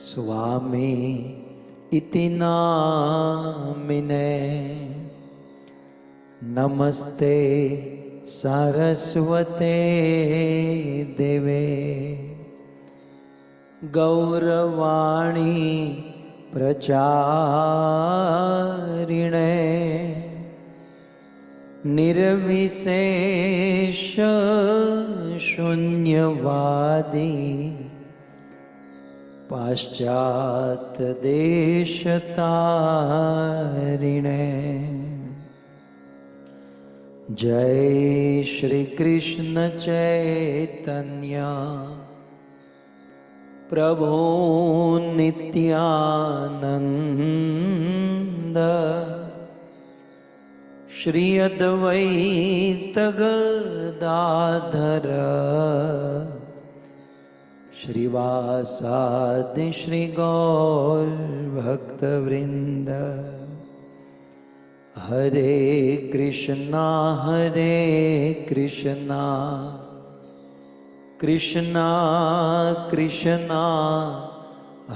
स्वामी इति नामिने नमस्ते सारस्वते देवे गौरवाणी प्रचारिणे निर्विशेष शून्यवादी पाश्चात देशतारिणे जय श्री कृष्ण चैतन्य प्रभु नित्यानंद श्री अद्वैत गदाधर श्रीवासादि श्री गौर भक्तवृंद हरे कृष्णा कृष्णा कृष्णा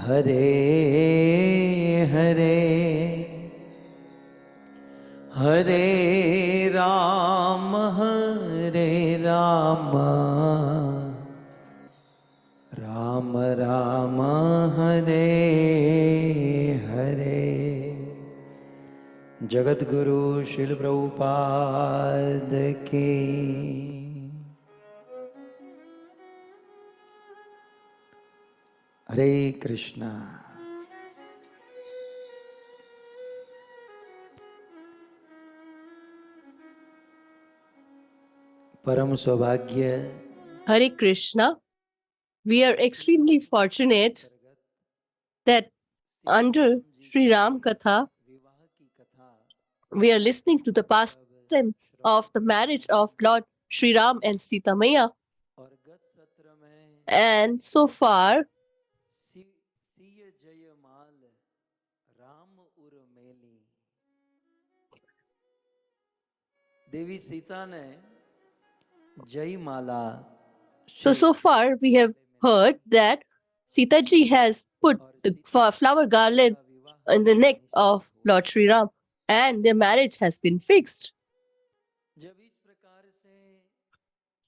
हरे हरे हरे राम राम राम हरे हरे। जगत गुरु श्रील प्रभुपाद की। हरे कृष्णा। परम सौभाग्य। Hare Krishna. We are extremely fortunate that under Sri Ram Katha, we are listening to the pastimes of the marriage of Lord Sri Ram and Sita Maya. And so far, देवी सीता ने जय माला so far we have heard that Sita ji has put the flower garland in the neck of Lord Sri Ram and their marriage has been fixed.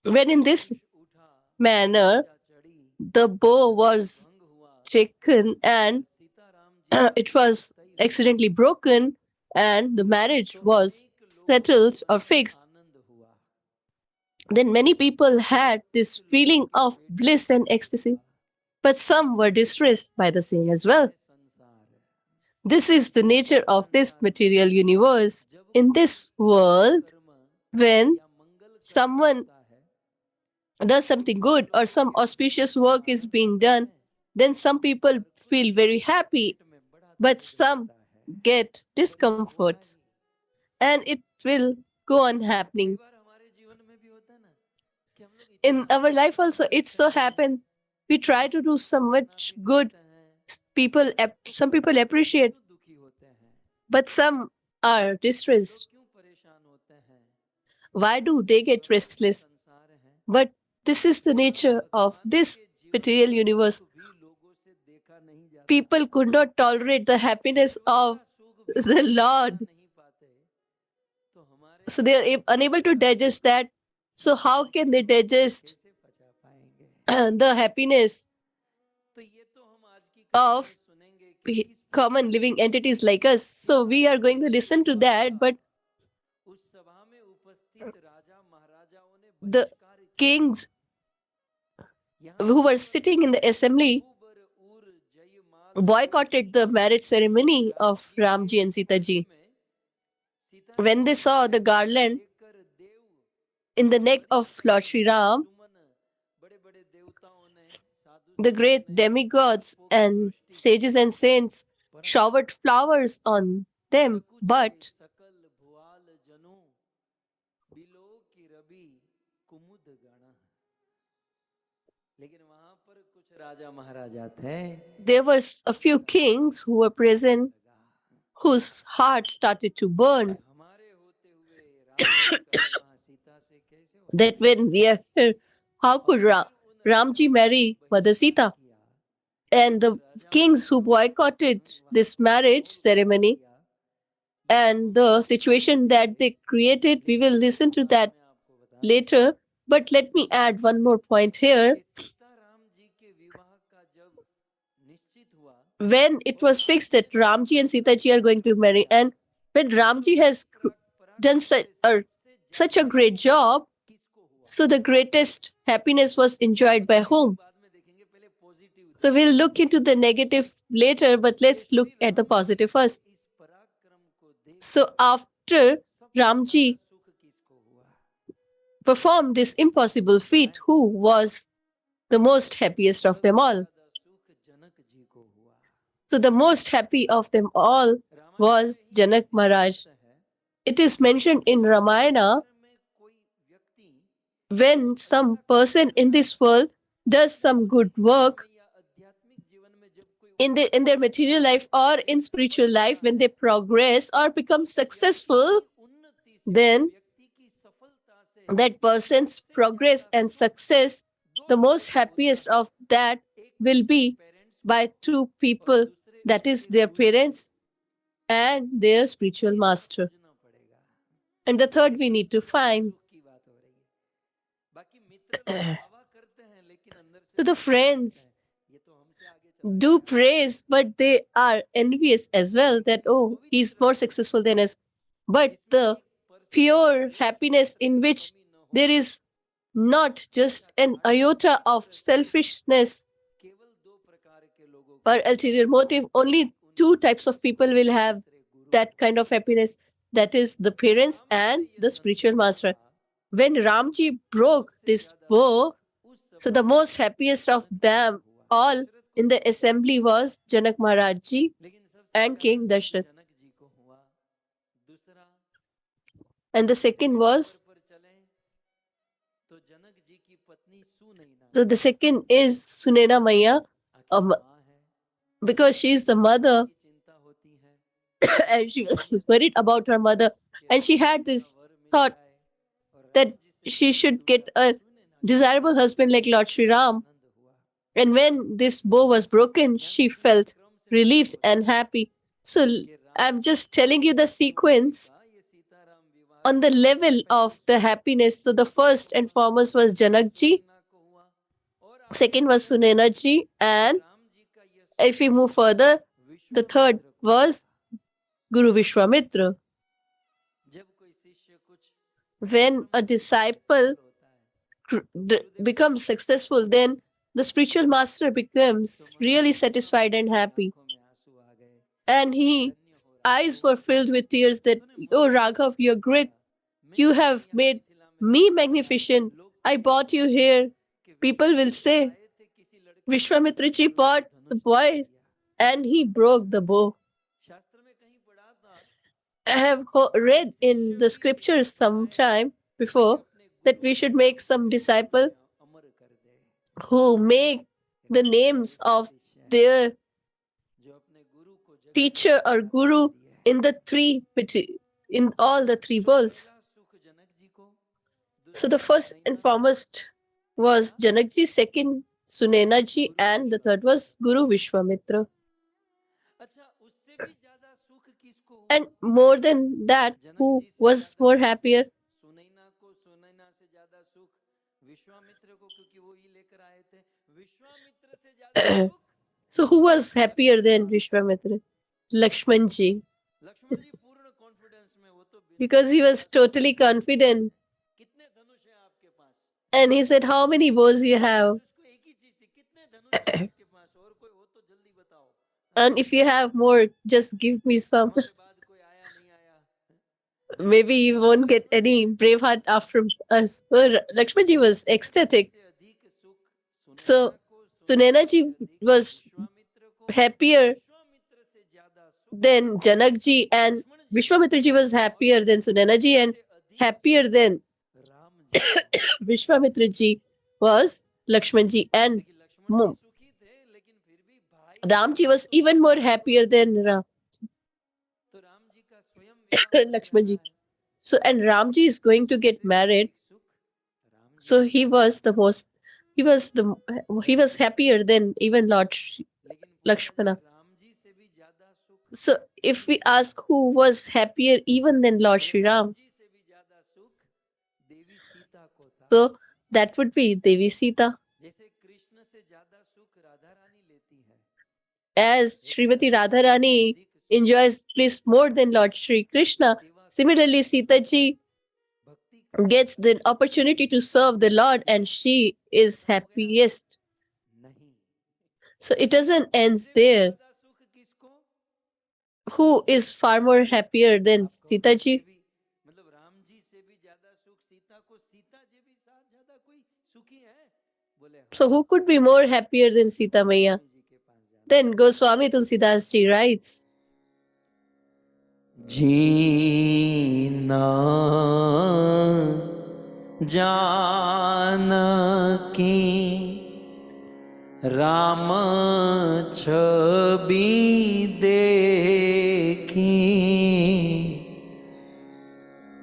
When in this manner the bow was taken and it was accidentally broken and the marriage was settled or fixed, then many people had this feeling of bliss and ecstasy, but some were distressed by the same as well. This is the nature of this material universe. In this world, when someone does something good or some auspicious work is being done, then some people feel very happy, but some get discomfort, and it will go on happening. In our life also, it so happens we try to do so much good. Some people appreciate, but some are distressed. Why do they get restless? But this is the nature of this material universe. People could not tolerate the happiness of the Lord. So they are unable to digest that. So how can they digest the happiness of common living entities like us? So we are going to listen to that, but the kings who were sitting in the assembly boycotted the marriage ceremony of Ramji and Sita ji. When they saw the garland in the neck of Lord Sri Ram, the great demigods and sages and saints showered flowers on them, but there were a few kings who were present whose hearts started to burn. That when we are here, how could Ramji marry Mother Sita. And the kings who boycotted this marriage ceremony and the situation that they created, we will listen to that later. But let me add one more point here. When it was fixed that Ramji and Sitaji are going to marry, and when Ramji has done such a great job, so the greatest happiness was enjoyed by whom? So we'll look into the negative later, but let's look at the positive first. So after Ramji performed this impossible feat, who was the most happiest of them all? So the most happy of them all was Janak Maharaj. It is mentioned in Ramayana, when some person in this world does some good work in their material life or in spiritual life, when they progress or become successful, then that person's progress and success, the most happiest of that will be by two people, that is their parents and their spiritual master. And the third we need to find. So the friends do praise, but they are envious as well that, oh, he's more successful than us. But the pure happiness in which there is not just an iota of selfishness or ulterior motive, only two types of people will have that kind of happiness, that is the parents and the spiritual master. When Ramji broke this bow, so the most happiest of them all in the assembly was Janak Maharaj ji and King Dashrath. And the second was, so the second is Sunena Maya, because she is the mother and she was worried about her mother, and she had this thought that she should get a desirable husband like Lord Sri Ram. And when this bow was broken, she felt relieved and happy. So I'm just telling you the sequence on the level of the happiness. So the first and foremost was Janakji, second was Sunenaji, and if we move further, the third was Guru Vishwamitra. When a disciple becomes successful, then the spiritual master becomes really satisfied and happy. And his eyes were filled with tears that, oh Raghav, you're great. You have made me magnificent. I brought you here. People will say, Vishwamitra ji bought the boys and he broke the bow. I have read in the scriptures sometime before that we should make some disciple who make the names of their teacher or guru in in all the three worlds. So the first and foremost was Janakji, second Sunenaji, and the third was Guru Vishwamitra. And more than that, who was more happier? So who was happier than Vishwamitra? Lakshmanji. Because he was totally confident. And he said, how many bows you have? And if you have more, just give me some. Maybe you won't get any brave heart after us. So Lakshmanji was ecstatic. So Sunenaji was happier than Janakji, and Vishwamitraji was happier than Sunenaji, and happier than Vishwamitraji was Lakshmanji, and Ramji was even more happier than Lakshmanji. So, and Ramji is going to get married. So he was he was happier than even Lord Lakshmana. So if we ask who was happier even than Lord Sri Ram, so that would be Devi Sita. As Srimati Radharani enjoys bliss more than Lord Sri Krishna, similarly Sita ji gets the opportunity to serve the Lord and she is happiest. So it doesn't end there. Who is far more happier than Sita ji? So who could be more happier than Sita Maya? Then Goswami Tulsidas ji writes, जीना जानकी राम छवि देखी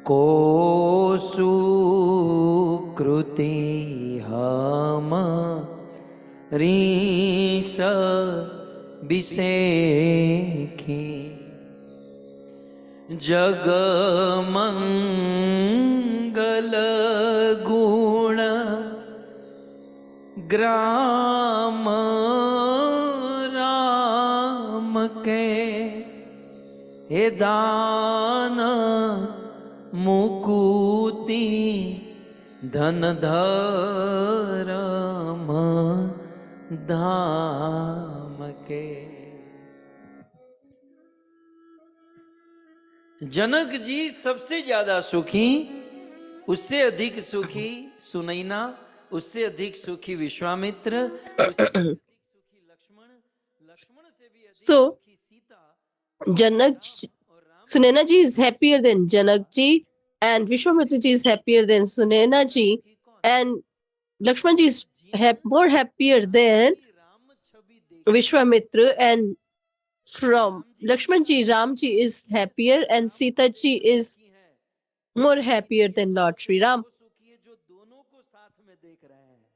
को सुकृति हम रीस बिसेखी जगमंगल गुण ग्राम राम के हे दान मुकुति धन धर्म धाम के। जनक जी सबसे ज्यादा सुखी, उससे अधिक सुखी सुनैना, उससे अधिक सुखी विश्वामित्र, उससे अधिक सुखी लक्ष्मण, लक्ष्मण से भी अधिक so सुखी Sita. Sunena ji is happier than Janak ji, and Vishwamitra ji is happier than Sunena ji, and Lakshman ji is more happier than Vishwamitra, and from Lakshman ji, Ram ji is happier, and Sita ji is more happier than Lord Sri Ram.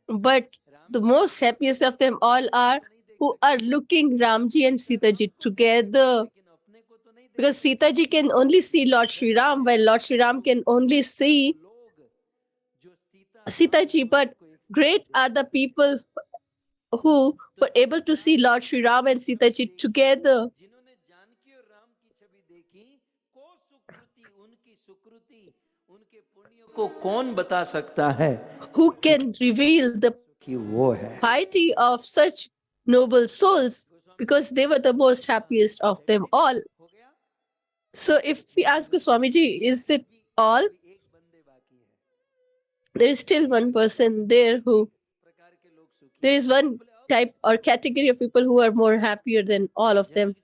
But the most happiest of them all are who are looking Ramji and Sita ji together. Because Sita ji can only see Lord Sri Ram, while Lord Sri Ram can only see Sita ji. But great are the people who were able to see Lord Sri Ram and Sita ji together. को कौन बता सकता है? Who can reveal the piety of such noble souls, because they were the most happiest of them all. So if we ask the Swamiji, is it all? There is still one person there there is one type or category of people who are more happier than all of them.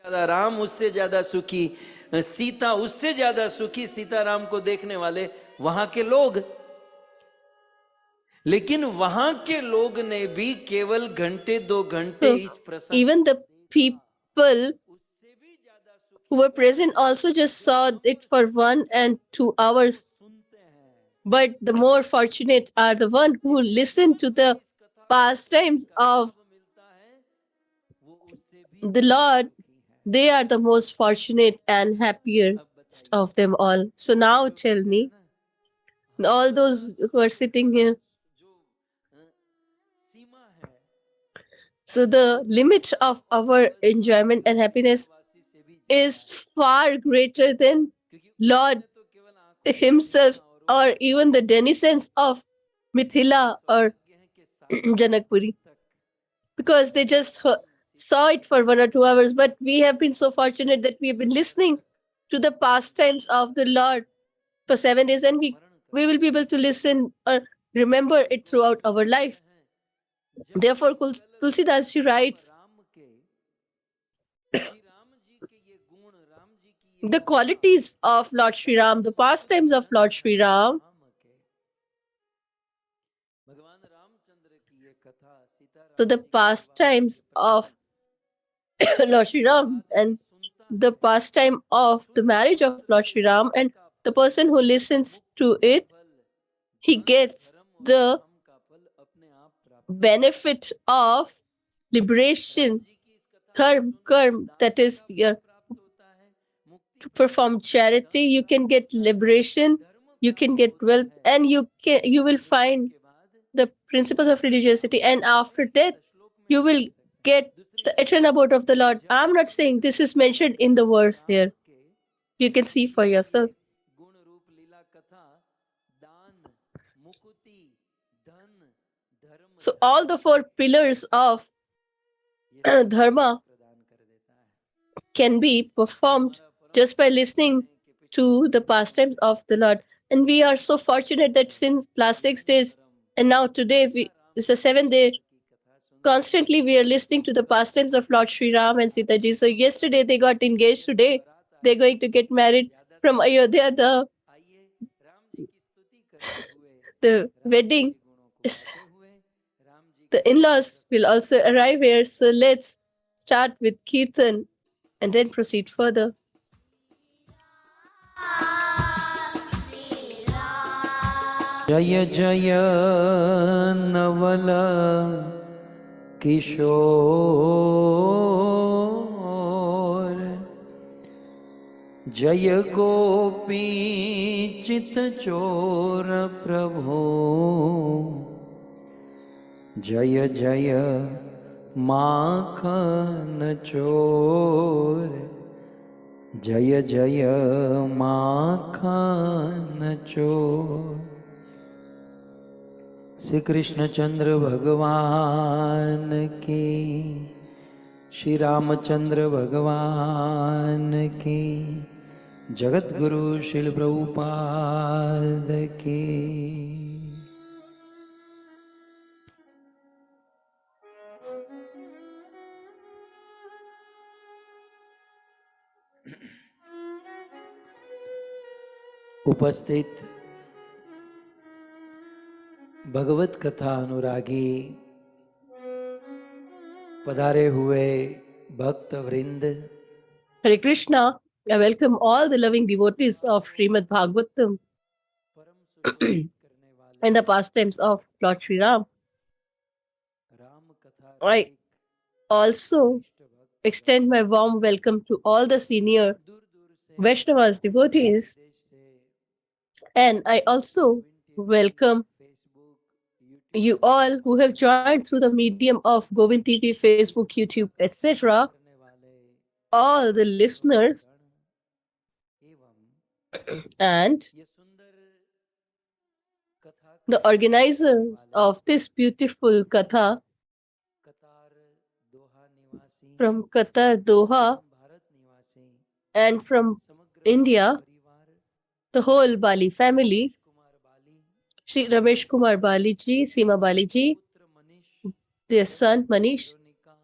Ram उससे ज्यादा सुखी, सीता उससे ज्यादा सुखी, सीता राम को देखने वाले वहां के लोग। लेकिन वहां के लोग ने भी केवल घंटे 2 घंटे इस प्रसंग, even the people who were present also just saw it for 1 and 2 hours. But the more fortunate are the one who listen to the pastimes of the Lord. They are the most fortunate and happiest of them all. So now tell me, all those who are sitting here, so the limit of our enjoyment and happiness is far greater than Lord himself or even the denizens of Mithila or Janakpuri, because they just saw it for 1 or 2 hours. But we have been so fortunate that we have been listening to the pastimes of the Lord for 7 days, and we will be able to listen or remember it throughout our life. Therefore, Tulsidas ji writes, the qualities of Lord Sri Ram, the pastimes of Lord Sri Ram, so the pastimes of Lord Sri Ram and the pastime of the marriage of Lord Sri Ram and the person who listens to it, he gets the benefit of liberation, karma, that is your to perform charity, you can get liberation, you can get wealth, and you will find the principles of religiosity, and after death you will get the eternal abode of the Lord. I'm not saying this is mentioned in the verse here. You can see for yourself. So all the four pillars of dharma can be performed just by listening to the pastimes of the Lord. And we are so fortunate that since last 6 days and now today it's the seventh day, constantly we are listening to the pastimes of Lord Sri Ram and Sita ji. So yesterday they got engaged, today they're going to get married from Ayodhya. The wedding, the in-laws will also arrive here. So let's start with Kirtan and then proceed further. जय जय नवल किशोर जय गोपी चित चोर प्रभो जय जय माखन चोर जय जय माखन चोर। श्री कृष्णचंद्र भगवान की, श्री रामचंद्र भगवान की, जगत गुरु श्रील प्रभुपाद की। उपस्थित भगवत कथा अनुरागी पधारे हुए भक्त वृंद, Hare Krishna, I welcome all the loving devotees of Srimad Bhagavatam and the pastimes of Lord Sri Ram. I also extend my warm welcome to all the senior Vaishnavas devotees, and I also welcome you all who have joined through the medium of Govind TV, Facebook, YouTube, etc. All the listeners and the organizers of this beautiful Katha from Qatar, Doha, and from India, the whole Bali family, Shri Ramesh Kumar Bali ji, Seema Bali ji, their son Manish,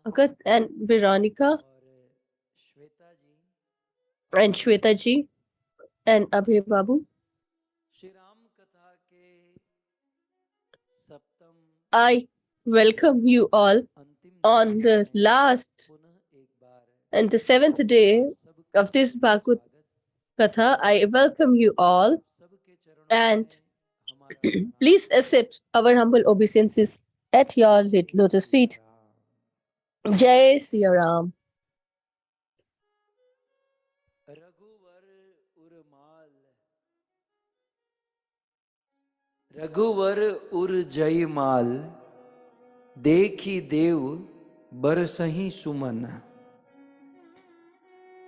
Akat and Veronica, and Shweta ji, and Abhay Babu. I welcome you all on the last and the seventh day of this Bhagavad Katha. I welcome you all, and please accept our humble obeisances at your lotus feet. Jai Siya Ram. रघुवर उर जयमाल देखी देव बरसही सुमन।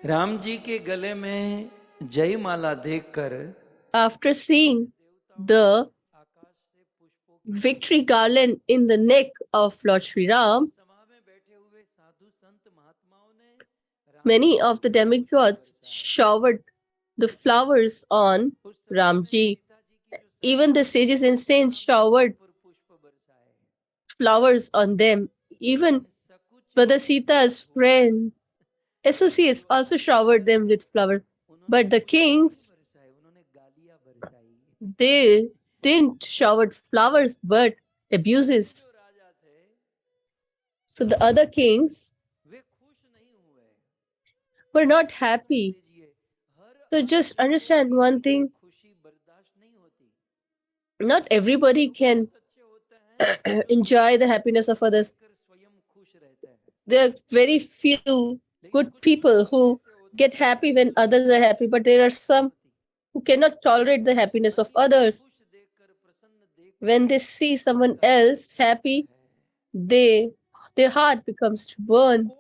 राम जी के गले में जयमाला देखकर, After seeing the victory garland in the neck of Lord Sri Ram, many of the demigods showered the flowers on Ramji. Even the sages and saints showered flowers on them. Even Mother Sita's friend associates also showered them with flowers. But the kings, they didn't shower flowers but abuses. So the other kings were not happy. So just understand one thing. Not everybody can enjoy the happiness of others. There are very few good people who get happy when others are happy, but there are some who cannot tolerate the happiness of others. When they see someone else happy, they their heart becomes to burn.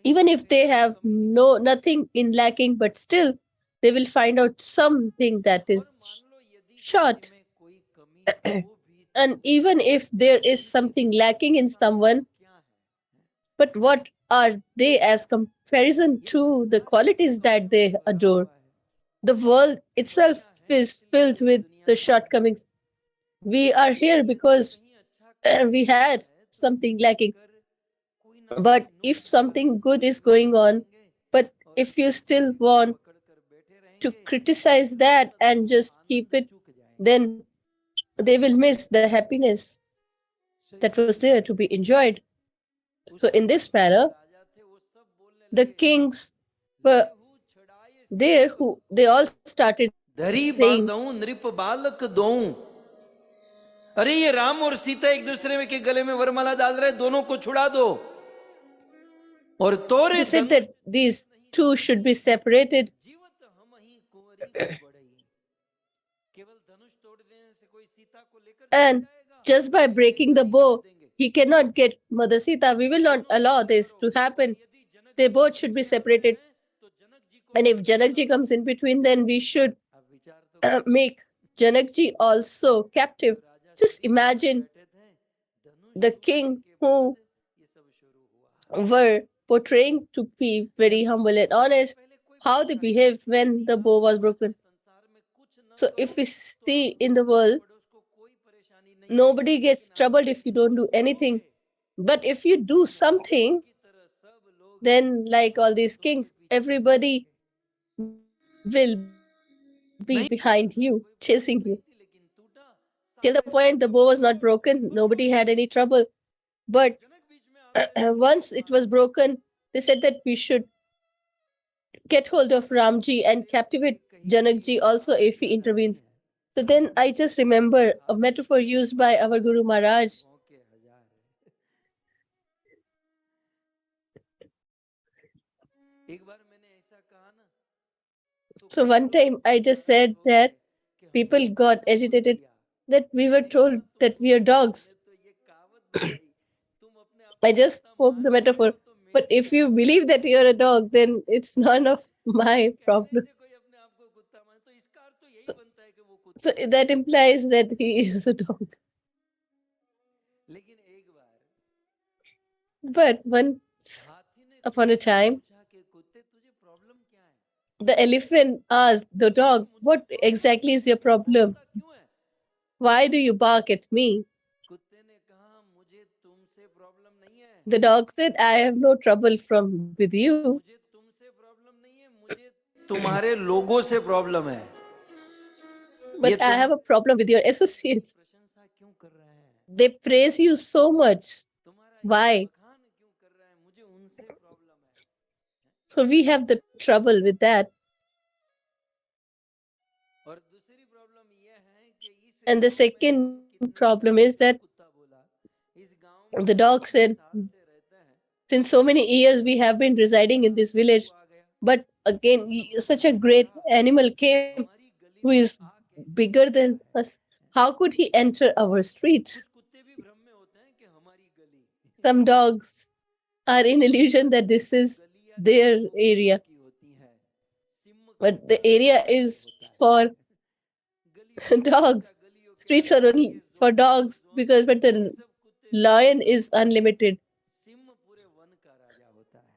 Even if they have nothing in lacking, but still they will find out something that is short. And even if there is something lacking in someone, but what are they as comparison to the qualities that they adore? The world itself is filled with the shortcomings. We are here because we had something lacking. But if something good is going on, but if you still want to criticize that and just keep it, then they will miss the happiness that was there to be enjoyed. So, in this manner, the kings were there who they all started saying, धरी बांधऊं नृप बालक दोऊं। अरे ये राम और सीता एक दूसरे में के गले में वरमाला डाल रहे, दोनों को छुड़ा दो। और तोरे they said that these two should be separated. जीवत हम ही कुंवरी को बढ़ई। केवल धनुष तोड़ देने से कोई सीता को लेकर चला And जाएगा? just by नहीं, breaking ऐसा the ही कर bow, देंगे। he cannot get Mother Sita. We will not allow this to happen. यदि जनक They ji both beach should be में आते separated. हैं तो जनक जी को And भी if लेकर Janakji चलो। comes in between, then we should अब विचार तो करो। make Janakji also captive. जो राजा Just श्री राम imagine बैठे थे, धनुष the टूटने king के बाद who ये सब शुरू हुआ। were portraying to be very humble and honest, पहले कोई how they परेशानी नहीं। behaved when यदि the आप bow was समाज में broken. संसार में कुछ न So करो if we तो see आपको in the आस world, पड़ोस को कोई परेशानी नहीं है, nobody लेकिन gets आप troubled if यदि you don't कुछ do करोगे anything. But if you तो do रावण something, की तरह सब लोग then like all these हाथों के kings, पीछे everybody भागेंगे। will be नहीं, behind you, कोई chasing प्रॉब्लम you. नहीं थी, लेकिन टूटा। Till the सारे point the बोले bow was पकड़ो not broken, पकड़ो nobody had इसे। any trouble. But जनक बीच में आते हैं तो सब once it was भाग। broken, they said that we should get hold of Ramji and captivate कहीं कहीं Janakji और also बात if he याद आती intervenes. है So then I just remember कि a हाथी metaphor used by our Guru Maharaj. भौं के हजार है। एक बार मैंने ऐसा कहा ना तो So कुछ one लोग time I just नाराज said हो गए that कि हमको people got कुत्ता बोल agitated दिया। that we were मैंने कहा told that तुमको we are तुमने dogs. तो ये कहावत बताई, तुम अपने आप I को just कुत्ता spoke मान the ही रहे metaphor. हो तो But मेरी if क्या you believe that you're a dog, then it's none of my कहने problem. से कोई अपने आप को कुत्ता माने, तो इसका अर्थ तो यही So, बनता है कि वो so कुत्ता है। that implies that he is a dog. लेकिन एक बार But once हाथी ने upon a कुत्ते से time, पूछा कि कुत्ते तुझे प्रॉब्लम क्या है? the elephant asked the तुझे dog, मुझसे what प्रॉब्लम exactly क्या is है? your तू problem? भौंकता क्यों है? Why do you bark at me? कुत्ते ने कहा मुझे तुमसे प्रॉब्लम नहीं है, The dog said, I have no trouble from with you, मुझे तुमसे प्रॉब्लम नहीं है, मुझे तुम्हारे लोगों से प्रॉब्लम है। ये but I have तुम्हारे a problem with your इतनी associates. प्रशंसा क्यों कर रहे हैं? They praise you so much. तुम्हारा इतना Why? बखान क्यों कर रहे हैं? मुझे उनसे प्रॉब्लम है। So we have the trouble with that. और दूसरी प्रॉब्लम ये है कि इस And the गांव में second हम कितने problem is सालों that से कुत्ता बोला, इस गांव में the हम dog इतने said, साल से रहते हैं, since so many years we have been residing in अचानक this से तू village, आ गया। but again, मतलब such उसने a great पूछा animal came हमारी who गली में is आ कैसे bigger सकता than है? us. How could he enter our street? कुछ कुत्ते भी भ्रम में होते हैं कि हमारी गली Some dogs are in illusion that this is गलियां जो है their वो कुत्तों area, की होती है, सिम का but the अपना area एरिया is होता है। for गलियों में हमेशा dogs. गलियों के Streets are अंदर only ये for जोन वो dogs जोन because, but ये the सब कुत्ते lion घूमते is रहते हैं। unlimited. सिम पूरे वन का राजा होता है।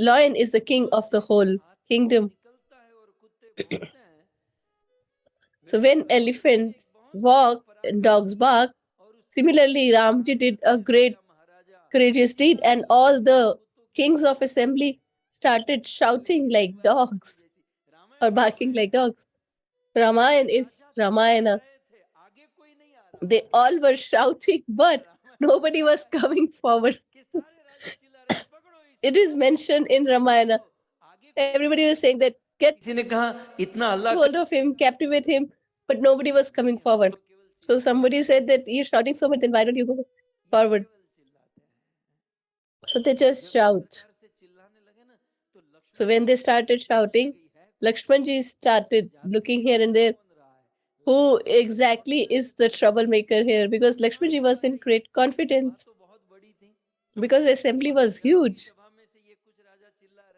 Lion is the king so of the जैसे whole हाथी kingdom. निकलता है और कुत्ते भौंकते हैं, So वैसे when ही राम जी ने एक elephants बहुत बड़ा walk and पराक्रम dogs किया bark, और उससे similarly पूरे Ramji did साम्राज्य a के राजा great महाराजा courageous इसी deed, तरह and लड़ते all थे the कुत्तों के kings of साथ। assembly started shouting लेकिन एक like बार कहानी dogs जैसी, or रामायण में barking रामायण like है, dogs. सारे Ramayana is राजा चिल्ला Ramayana. रहे थे, आगे कोई नहीं आ रहा They था। all were shouting, but Ramayan में nobody लिखा was है coming forward. कि सारे राजा चिल्ला रहे थे, पकड़ो इसे, It is वो कैसे mentioned in पकड़ो, Ramayana. आगे कोई नहीं आ Everybody was रहा saying है। that get किसी ने कहा इतना हल्ला hold of him, captivate him, but nobody was coming forward. So somebody said that you're shouting so much, then why don't you go forward? So they just shout. So when they started shouting, Lakshmanji started looking here and there. Who exactly is the troublemaker here? Because Lakshmanji was in great confidence. Because the assembly was huge.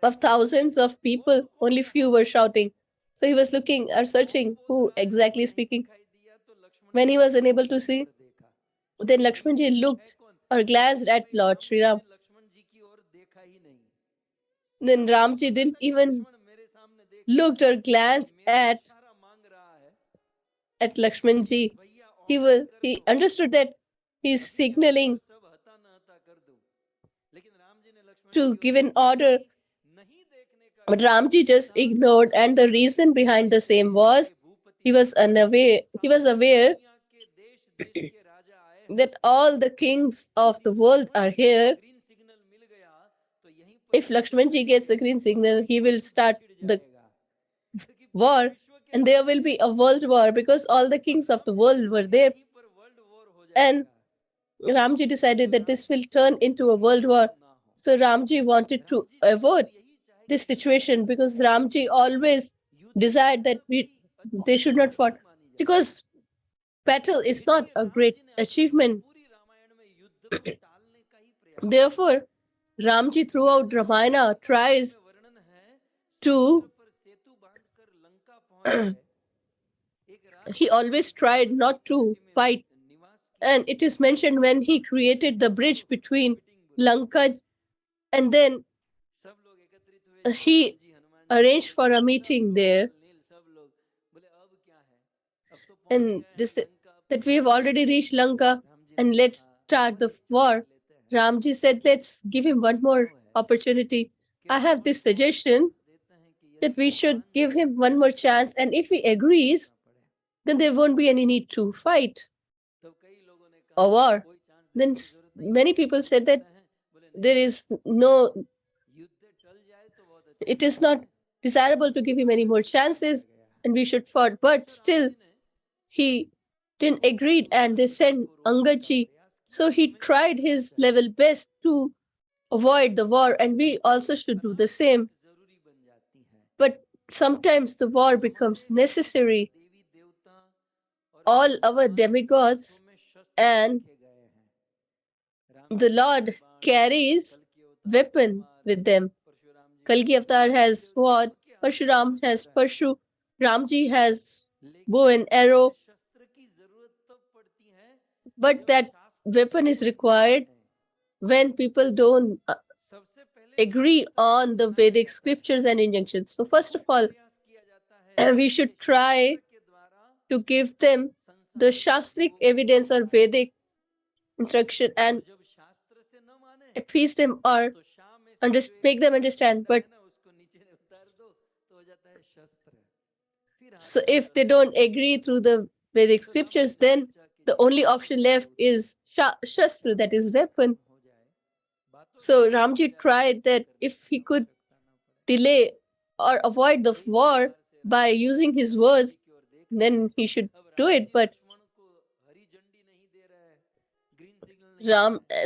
Of thousands of people, only few were shouting. So he was looking or searching who exactly is speaking. When he was unable to see, then Lakshmanji looked or glanced at Lord Sri Ram. Then Ramji didn't even looked or glanced at Lakshmanji. He understood that he's signaling to give an order, but Ramji just ignored, and the reason behind the same was he was aware that all the kings of the world are here. If Lakshmanji gets the green signal, he will start the war, and there will be a world war because all the kings of the world were there. And Ramji decided that this will turn into a world war. So Ramji wanted to avoid this situation because Ramji always desired that they should not fight, because battle is not a great achievement. Therefore, Ramji throughout Ramayana tries to he always tried not to fight. And it is mentioned when he created the bridge between Lanka, and then he arranged for a meeting there. And this that we have already reached Lanka and let's start the war. Ramji said, let's give him one more opportunity. I have this suggestion that we should give him one more chance, and if he agrees, then there won't be any need to fight or war. Then many people said that there is no, it is not desirable to give him any more chances and we should fight. But still, he didn't agree and they sent Angaji. So he tried his level best to avoid the war, and we also should do the same. But sometimes the war becomes necessary. All our demigods and the Lord carries weapon with them. Kalki Avatar has sword, Parshuram has Parshu, Ramji has bow and arrow. But that weapon is required when people don't agree on the Vedic scriptures and injunctions. So first of all, we should try to give them the Shastric evidence or Vedic instruction and appease them or make them understand. But so if they don't agree through the Vedic scriptures, then the only option left is Shastra, that is weapon. So Ramji tried that if he could delay or avoid the war by using his words, then he should do it. But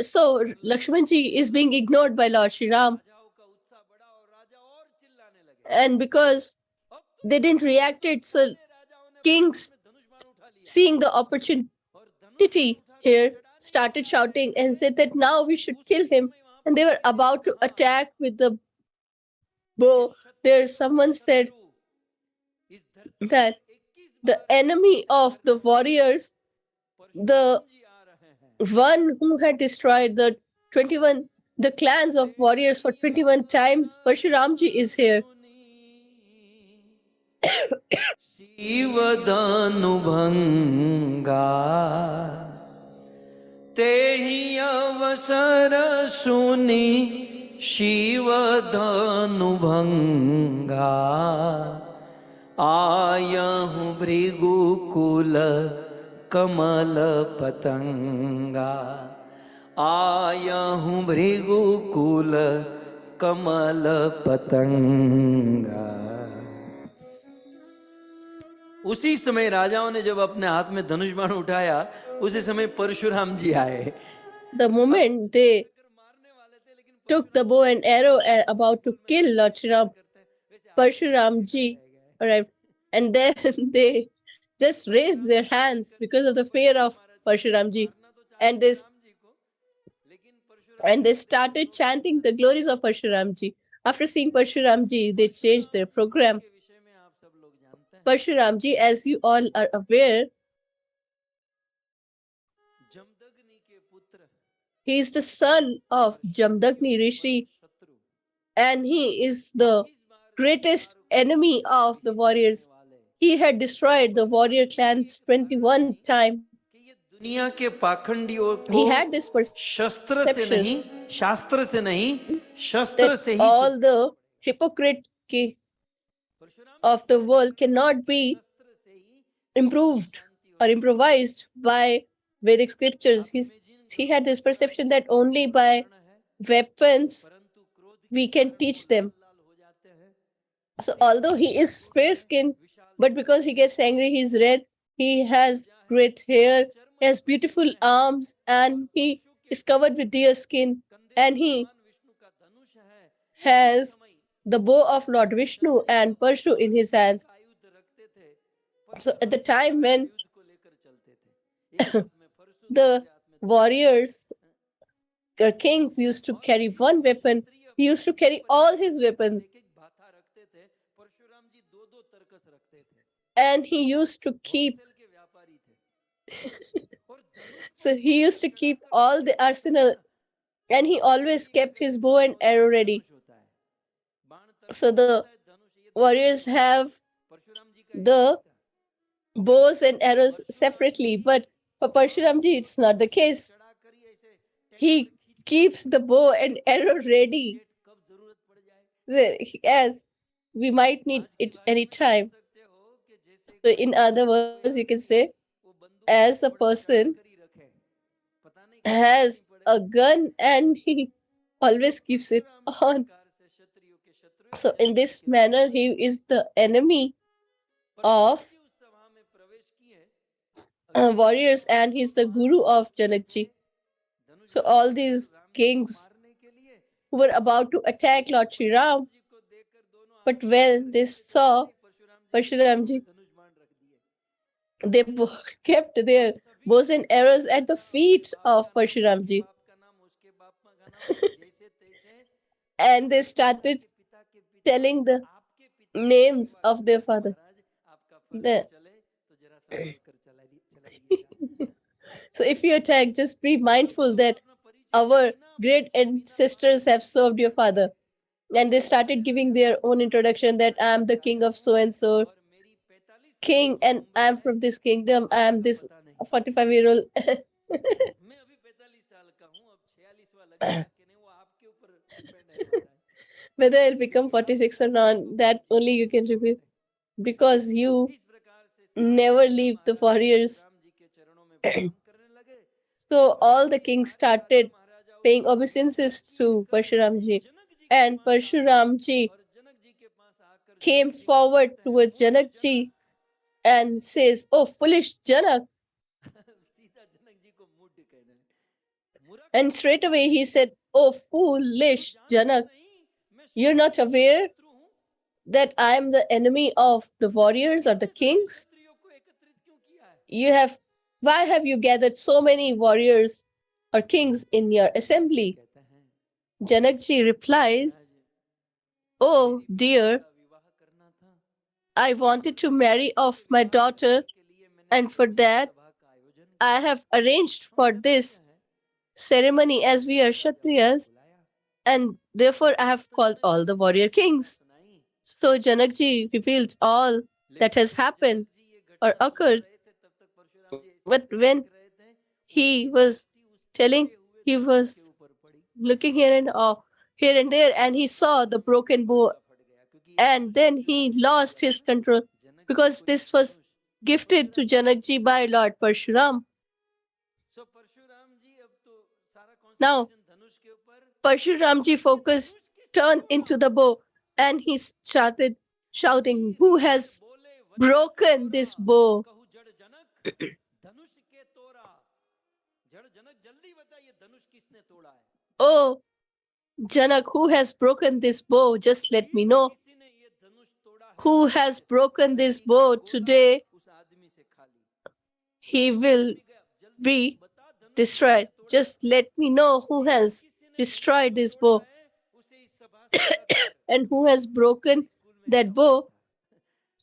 so Lakshmanji is being ignored by Lord Shri Ram. And because they didn't react it, so kings, seeing the opportunity here, started shouting and said that now we should kill him. And they were about to attack with the bow. There, someone said that the enemy of the warriors, the one who had destroyed the 21, the clans of warriors for 21 times, Parshuramji is here. शिवधनुभंगा तेहि अवसर सुनी शिवधनुभंगा आयहु भृगुकुल कमल पतंगा आयहु भृगुकुल कमल पतंगा। उसी समय राजाओं ने जब अपने हाथ में धनुष बाण उठाया, उसी समय परशुराम जी आए। The moment they took the bow and arrow and about to kill Lord Shri Ram, Parshuram ji arrived, and then they just raised their hands because of the fear of Parshuram ji, and they started chanting the glories of Parshuram ji. After seeing Parshuram ji, they changed their program. Parshuram ji, as you all are aware, he is the son of Jamdagni Rishi, and he is the greatest enemy of the warriors. He had destroyed the warrior clans 21 times. दुनिया के पाखंडियों He को had this शस्त्र से perception नहीं, शास्त्र से नहीं, शस्त्र that से ही all the hypocrite of the world cannot be improved or improvised by Vedic scriptures. He had this perception that only by weapons we can teach them. So although he is fair skinned, but because he gets angry, he's red. He has great hair, he has beautiful arms, and he is covered with deer skin, and he has the bow of Lord Vishnu and Parshu in his hands. So at the time when the warriors or kings used to carry one weapon, he used to carry all his weapons. And he used to keep so he used to keep all the arsenal, and he always kept his bow and arrow ready. So the warriors have the bows and arrows separately, but for Parshuramji it's not the case. He keeps the bow and arrow ready as we might need it any time. So in other words, you can say, as a person has a gun and he always keeps it on. So in this manner, he is the enemy of warriors, and he's the guru of Janakji. So all these kings who were about to attack Lord Shri Ram, but when they saw Parshuramji, they kept their bows and arrows at the feet of Parshuramji. And they started telling the names of their father. The- so if you attack, just be mindful that our great ancestors have served your father. And they started giving their own introduction that I'm the king of so and so king, and I'm from this kingdom. I'm this 45-year-old. Whether I'll become 46 or not, that only you can reveal, because you never leave the warriors. So all the kings started paying obeisances to Parshuramji, and Parshuramji came forward towards Janakji and says, "Oh, foolish Janak." And straight away he said, "Oh, foolish Janak, you're not aware that I am the enemy of the warriors or the kings? Why have you gathered so many warriors or kings in your assembly?" Janakji replies, "Oh dear, I wanted to marry off my daughter, and for that I have arranged for this ceremony as we are Kshatriyas, and therefore I have called all the warrior kings." So Janakji revealed all that has happened or occurred. But when he was telling, he was looking here and there, and he saw the broken bow, and then he lost his control because this was gifted to Janakji by Lord Parshuram. Now, Parshuramji focused turned into the bow, and he started shouting, "Who has broken this bow. कहूँ जड़ जनक धनुष के तोड़ा, जड़ जनक जल्दी बताइए धनुष किसने तोड़ा है? Oh, Janak, who has broken this bow? Just let me जिस know. किसी ने ये धनुष तोड़ा है, Who has broken this bow today? उस आदमी से खाली He will be बता धनुष destroyed. किसने तोड़ा Just let me know who है? has जिस किसी ने destroyed धनुष this को तोड़ा bow है, उसे इस सभा से अलग कर। and who has broken school में that क्या bow. होता था?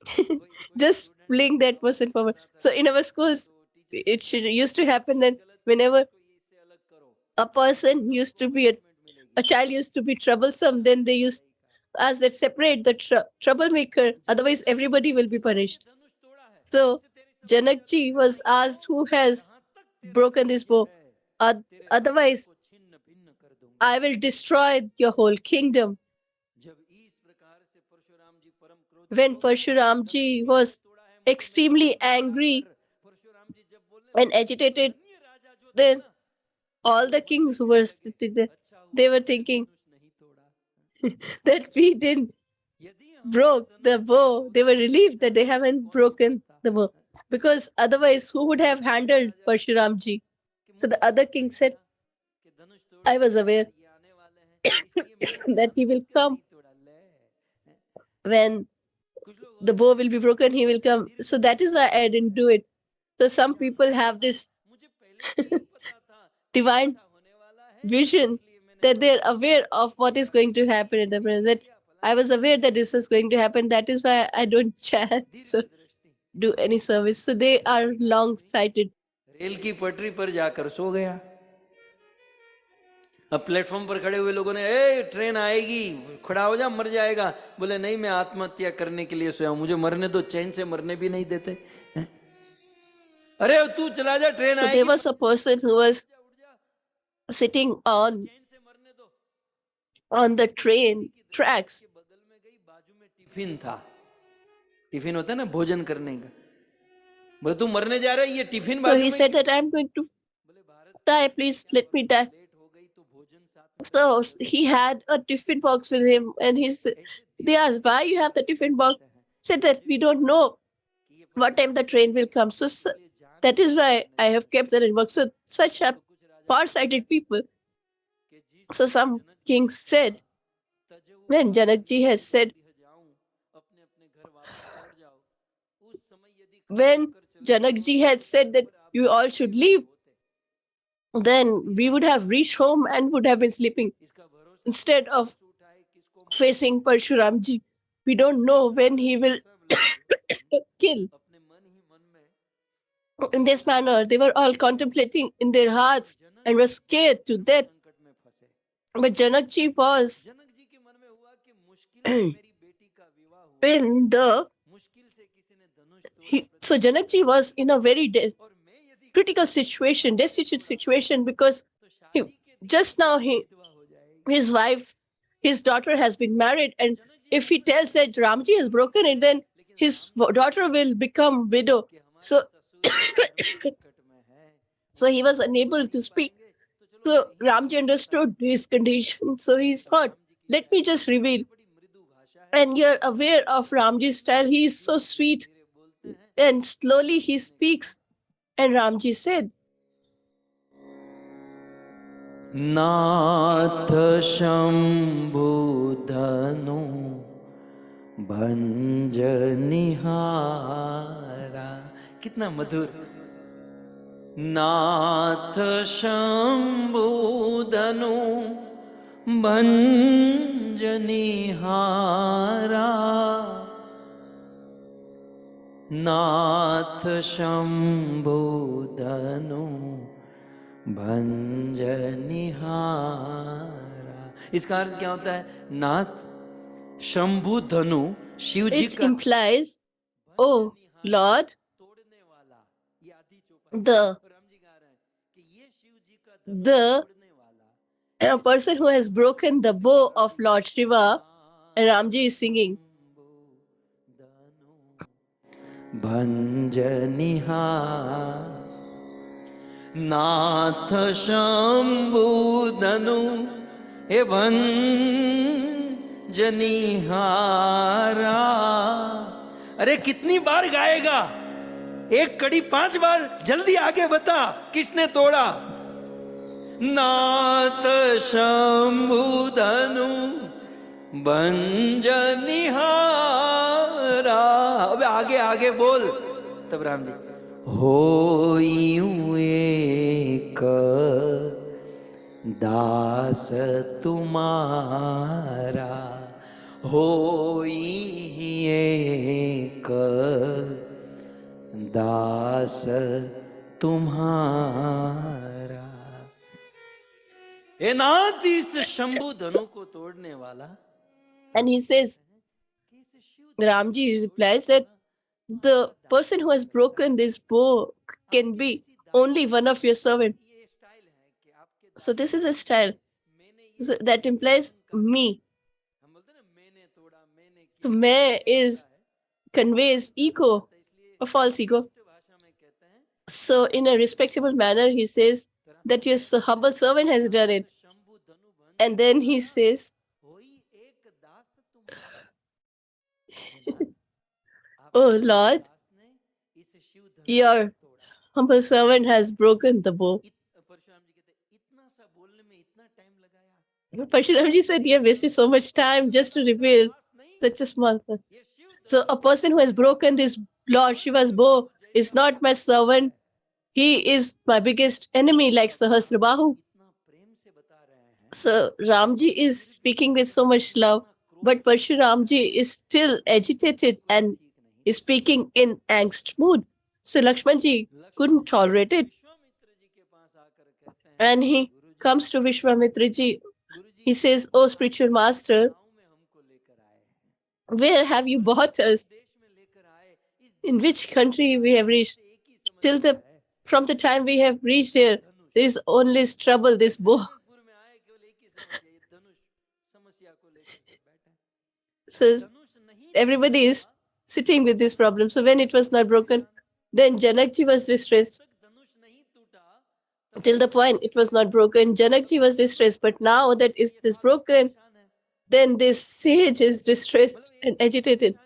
कोई Just student fling that person forward. आता था So in our teacher schools, तो it teacher used to happen that गलत किया whenever उसको इससे अलग करो, a person used to सबको be पनिशमेंट मिलेगी। a child used to be troublesome, then they used as that separate the troublemaker. Otherwise, everybody will be punished. धनुष तोड़ा है So उसे तेरी सभा से Janak अलग ji कर, was नहीं asked तो who has जहां तक तेरा broken this राज्य bow. है तेरे राज्य Otherwise, को छिन्न भिन्न कर दूंगा। I will destroy your whole kingdom. जब इस प्रकार से परशुराम जी परम क्रोधित When हो गए, Parshuram धनुष ji किसने was तोड़ा है मुझे मेरी extremely सभा में खड़ा angry कर। परशुराम जी जब बोलने and लगे तो agitated, अन्य राजा जो थे then ना, all वो the मन में kings who कहने were लगे sitting there, अच्छा हुआ they were हमने thinking धनुष नहीं तोड़ा। that we didn't यदि हमसे broke धनुष the टूटा bow. They were होता relieved that they शायद उसे haven't कौन broken उठाता। the bow. Because otherwise, who would have जब दूसरे handled राजा ने Parshuram कहा ji? कि So मुझे the तो other पता king ही said, था कि धनुष I तोड़ने was वाले aware ये आने वाले हैं, इसलिए मैंने that he will जानबूझकर come नहीं तोड़ा। ले when कुछ लोग the होते हैं bow ना will be broken, he will come. धीरे So धीरे that is why I didn't do it. So some people जानबूझकर have था, this मुझे पहले से ही पता था कि divine ऐसा होने वाला है, vision इसलिए मैंने that they're जानबूझकर aware of what is going to नहीं happen in the present. That किया। I was aware that this is going to happen. That is why I don't chance to दीर्घ दृष्टि do any service. So they are long sighted. Rail की पटरी पर जाकर सो गया। अब प्लेटफॉर्म पर खड़े हुए लोगों ने ए ट्रेन आएगी खड़ा हो जा मर जाएगा, बोले नहीं मैं आत्महत्या करने के लिए सोया, मुझे मरने दो, चैन से मरने भी नहीं देते। अरे तू चला जा ट्रेन So आएगी, there was a person who was sitting on चैन से मरने दो। the train की दृष्टि tracks. उसके बगल में गई, बाजू में टिफिन था, टिफिन होता है ना भोजन करने का, बोले तू मरने जा रहा है ये टिफिन So बाजू he में said क्यों? that I'm going to बोले भारत die. Please let me die. Late हो गई तो भोजन साथ में So he had a tiffin box with him, and they asked why you have the tiffin box. Said that we don't know what time the train will come. So that is why I have kept that in box. So such a far-sighted people. So some kings said, when Janakji has said, when Janakji had said that you all should leave, then we would have reached home and would have been sleeping instead of facing Parshuramji. We don't know when he will kill. In this manner, they were all contemplating in their hearts and were scared to death. But Janakji was in the so Janakji was in a very critical situation, destitute situation, because just now his wife, his daughter has been married, and if he tells that Ramji has broken it, then his daughter will become widow. So, so he was unable to speak. So Ramji understood his condition. So he thought, let me just reveal. And you're aware of Ramji's style. He is so sweet. And slowly he speaks. And Ramji said, नाथ शंभुधनु भंजनिहारा, कितना मधुर। नाथ शंभुधनु भंजनिहारा, नाथ शंभुधनु भंजनिहारा। इसका अर्थ क्या होता है? नाथ शंभु धनु शिव जी it का implies, oh Lord, the a person who has broken the bow of Lord Shiva. And Ramji is singing. भंजनिहार नाथ शंभु धनु हे भंजनिहारा, अरे कितनी बार गाएगा? एक कड़ी 5 बार, जल्दी आगे बता, किसने तोड़ा? नाथ शंभुधनु बंजनिहारा। अबे आगे आगे बोल। तब राम जी, हो एक दास तुम्हारा, हो एक दास तुम्हारा। हे नाथ, इस शंभु धनु को तोड़ने वाला। And he says, Ramji replies that the person who has broken this bow can be only one of your servant. So this is a style. So that implies me. So मैं is conveys ego, a false ego. So in a respectable manner, he says that your humble servant has done it. And then he says, oh Lord, your humble servant has broken the bow. Parshuramji said, you have wasted so much time just to reveal such a small thing. So a person who has broken this Lord Shiva's bow is not my servant. He is my biggest enemy, like Sahasrabahu. So Ramji is speaking with so much love, but Parshuramji is still agitated and is speaking in angst mood. So Lakshmanji couldn't tolerate it. And he comes to Vishwamitraji. He says, oh spiritual master, where have you brought us? In which country we have reached? From the time we have reached here, there is only trouble, this bow. So everybody is sitting with this problem. So when it was not broken, then Janakji was distressed. Till the point it was not broken, Janakji was distressed. But now that is this broken, then this sage is distressed and agitated.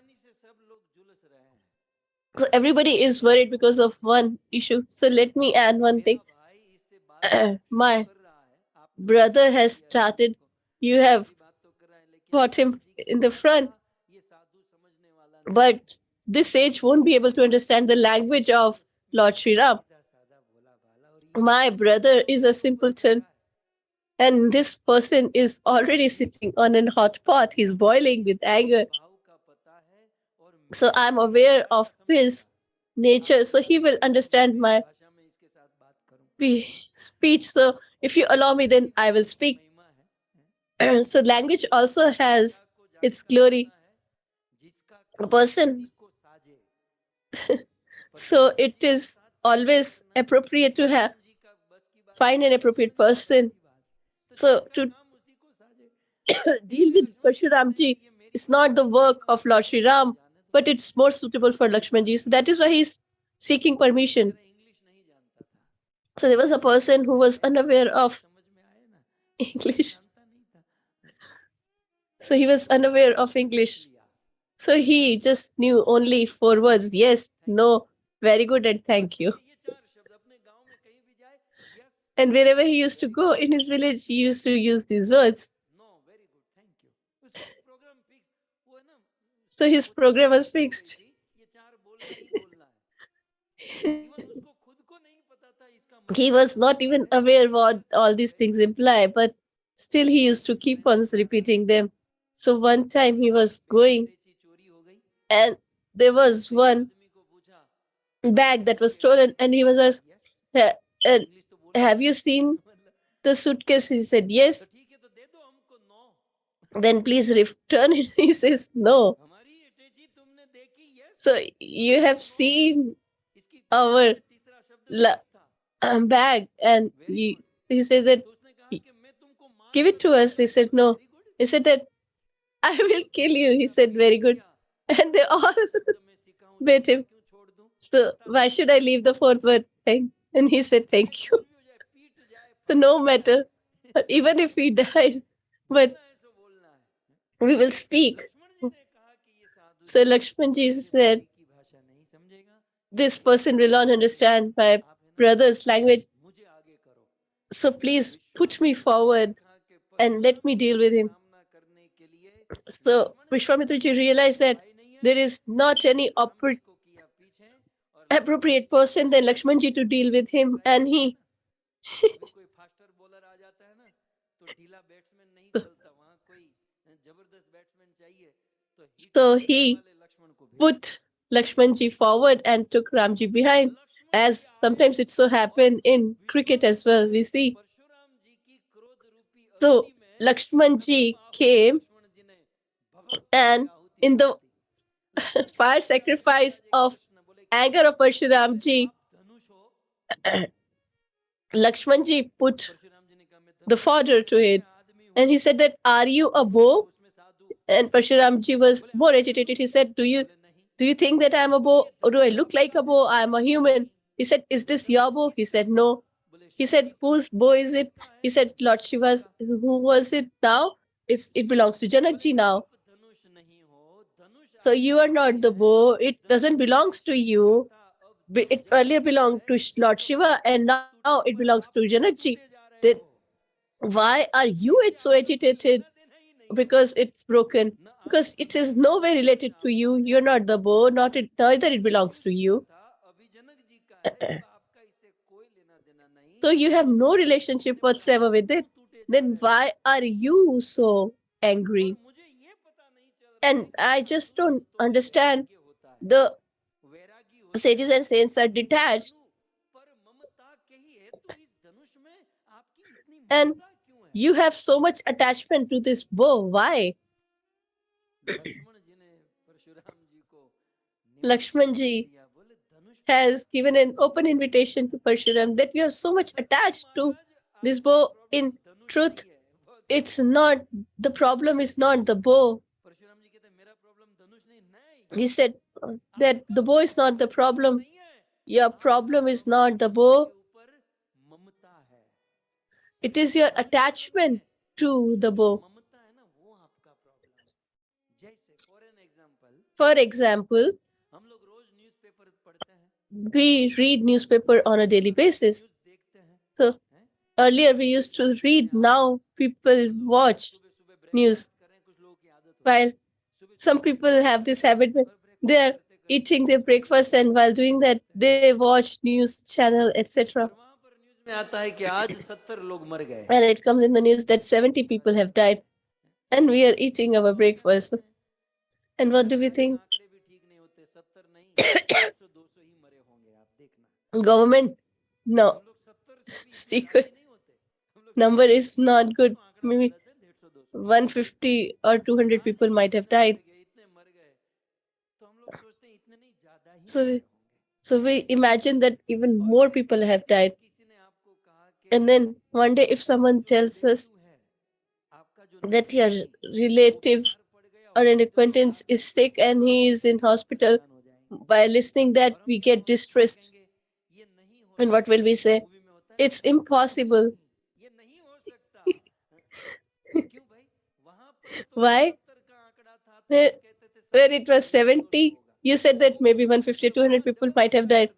So everybody is worried because of one issue. So let me add one thing. My brother has started. You have brought him in the front. But this sage won't be able to understand the language of Lord Sri Ram. My brother is a simpleton. And this person is already sitting on a hot pot. He's boiling with anger. So I'm aware of his nature. So he will understand my speech. So if you allow me, then I will speak. So language also has its glory. A person. So it is always appropriate to find an appropriate person. So to deal with Parshuramji is not the work of Lord Sri Ram, but it's more suitable for Lakshmanji. So that is why he's seeking permission. So there was a person who was unaware of English. So he was unaware of English. So he just knew only 4 words: yes, no, very good, and thank you. And wherever he used to go in his village, he used to use these words. So his program was fixed. He was not even aware what all these things imply, but still he used to keep on repeating them. So one time he was going, and there was one bag that was stolen, and he was asked, have you seen the suitcase? He said, yes. Then please return it. He says, no. So you have seen our bag, and he said that, give it to us. He said, no. He said that, I will kill you. He said, very good. And they all bait him. So why should I leave the 4th word thing? And he said, thank you. So no matter, but even if he dies, but we will speak. So Lakshmanji said, this person will not understand my brother's language. So please put me forward and let me deal with him. So Vishwamitraji realized that there is not any appropriate person than Lakshmanji to deal with him, and he so he put Lakshmanji forward and took Ramji behind. As sometimes it so happened in cricket as well, we see. So Lakshmanji came, and in the fire sacrifice of anger of Parshuramji, Lakshmanji put the fodder to it. And he said that, are you a bow? And Parshuramji was more agitated. He said, do you think that I'm a bow? Or do I look like a bow? I'm a human. He said, is this your bow? He said, no. He said, whose bow is it? He said, Lord Shiva's. Who was it now? It belongs to Janakji now. So you are not the bow. It doesn't belong to you. It earlier belonged to Lord Shiva, and now it belongs to Janakji. Then why are you so agitated? Because it's broken. Because it is no way related to you. You're not the bow. Neither it belongs to you. So you have no relationship whatsoever with it. Then why are you so angry? And I just don't understand. The sages and saints are detached, and you have so much attachment to this bow. Why? Lakshmanji has given an open invitation to Parshuram that you are so much attached to this bow. In truth, it's not, the problem is not the bow. He said that the bow is not the problem. Your problem is not the bow. It is your attachment to the bow. For example, we read newspaper on a daily basis. So earlier we used to read, now people watch news. While some people have this habit when they are eating their breakfast, and while doing that they watch news channel, etc. And it comes in the news that 70 people have died, and we are eating our breakfast. And what do we think? Government? No. Secret number is not good. Maybe 150 or 200 people might have died. So we imagine that even more people have died. And then one day, if someone tells us that your relative or an acquaintance is sick and he is in hospital, by listening that we get distressed. And what will we say? It's impossible. Why? Where it was 70, you said that maybe 150, 200 people might have died.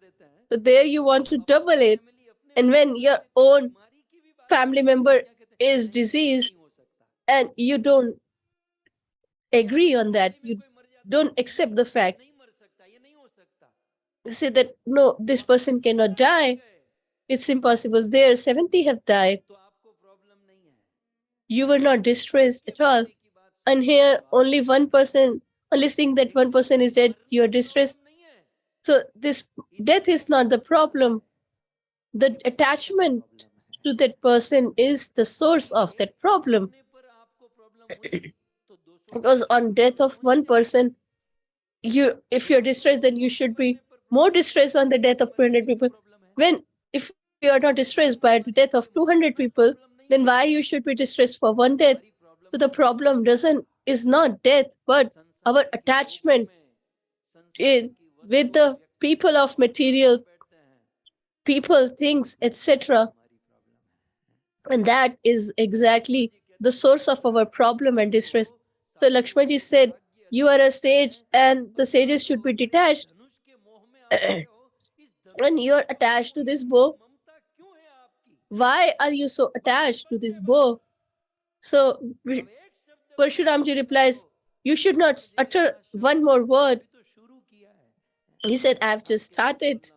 So there you want to double it. And when your own family member is diseased and you don't agree on that, you don't accept the fact, you say that no, this person cannot die. It's impossible. There, 70 have died. You were not distressed at all. And here, only one person, only seeing that one person is dead, you are distressed. So this death is not the problem. The attachment to that person is the source of that problem. Because on death of one person, if you're distressed, then you should be more distressed on the death of 200 people. When if you are not distressed by the death of 200 people, then why you should be distressed for one death? So the problem is not death, but our attachment with the people of material, people, things, etc. And that is exactly the source of our problem and distress. So Lakshmaji said you are a sage and the sages should be detached. धनुष के मोह में आप पड़े हो, इस धनुष And you're attached to this bow. ममता क्यों है आपकी? Why are you so attached to this bow? So अब एक शब्द Parshuramji replies, you should not utter one more word. तो शुरू किया है, He said, I've just started.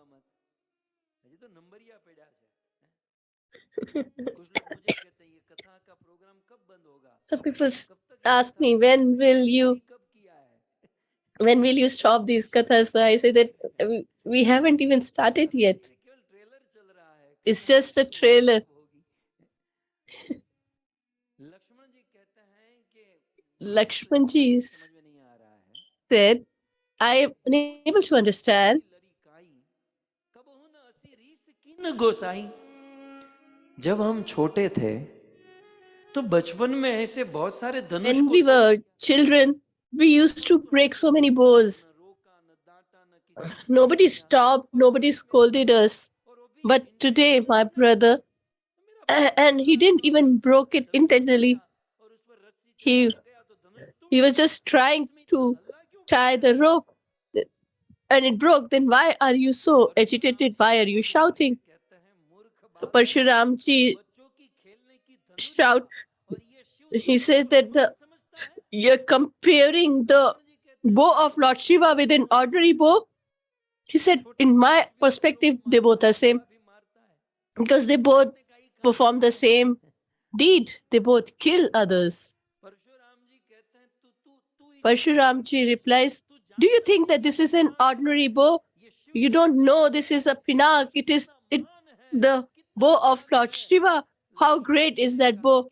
ये तो नंबरिया पेड़ा है। कुछ लोग मुझे कहते हैं ये कथा का प्रोग्राम कब बंद होगा? Some people ask me, when will you stop these kathas? So I say that we haven't even started yet. It's just a trailer. Lakshmanji said, I am unable to understand. गोसाई, जब हम छोटे थे तो बचपन में ऐसे बहुत सारे धनुष When we were children, we used to break so many bows. Nobody stopped, nobody scolded us. But today, my brother, and he didn't even broke it intentionally. He was just trying to tie the rope and it broke. Then why are you so agitated? Why are you shouting? So Parshuramji shout. He says that you're comparing the bow of Lord Shiva with an ordinary bow. He said, in my perspective, they both are same because they both perform the same deed. They both kill others. Parshuramji replies, do you think that this is an ordinary bow? You don't know this is a pinak. It is the bow of Lord Shiva. How great is that bow?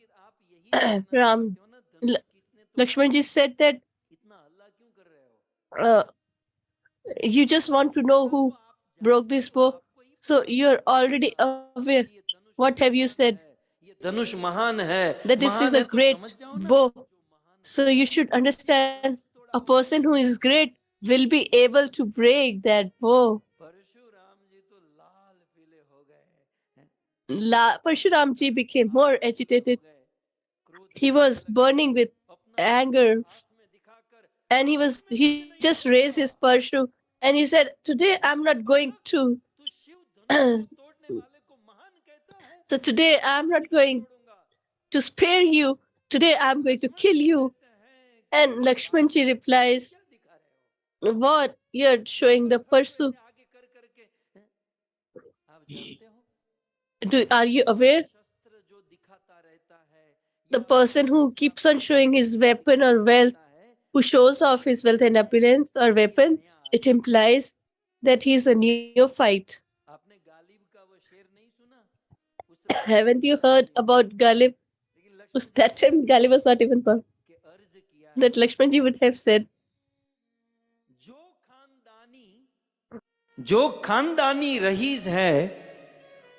Lakshmanji said that you just want to know who broke this bow. So you're already aware. What have you said? That this is a great bow. So you should understand a person who is great will be able to break that bow. Parshuramji became more agitated. He was burning with anger. And he just raised his Parshu and he said, today I'm not going to so today I'm not going to spare you. Today I'm going to kill you. And Lakshmanji replies, what? You're showing the Parsu. Are you aware? The person who keeps on showing his weapon or wealth, who shows off his wealth and opulence or weapon, it implies that he is a neophyte. Haven't you heard about Ghalib? That time Ghalib was not even born. That Lakshmanji would have said, जो खानदानी rice है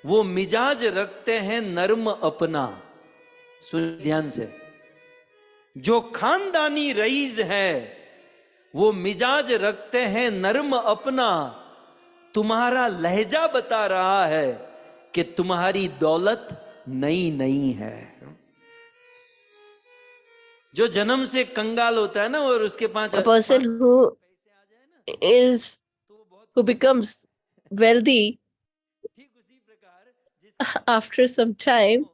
वो मिजाज रखते हैं नर्म अपना। सुन ध्यान से, जो खानदानी रईस है वो मिजाज रखते हैं नर्म अपना। तुम्हारा लहजा बता रहा है कि तुम्हारी दौलत नई नहीं है। जो जन्म से कंगाल होता है ना और उसके पास a person who becomes wealthy after some time,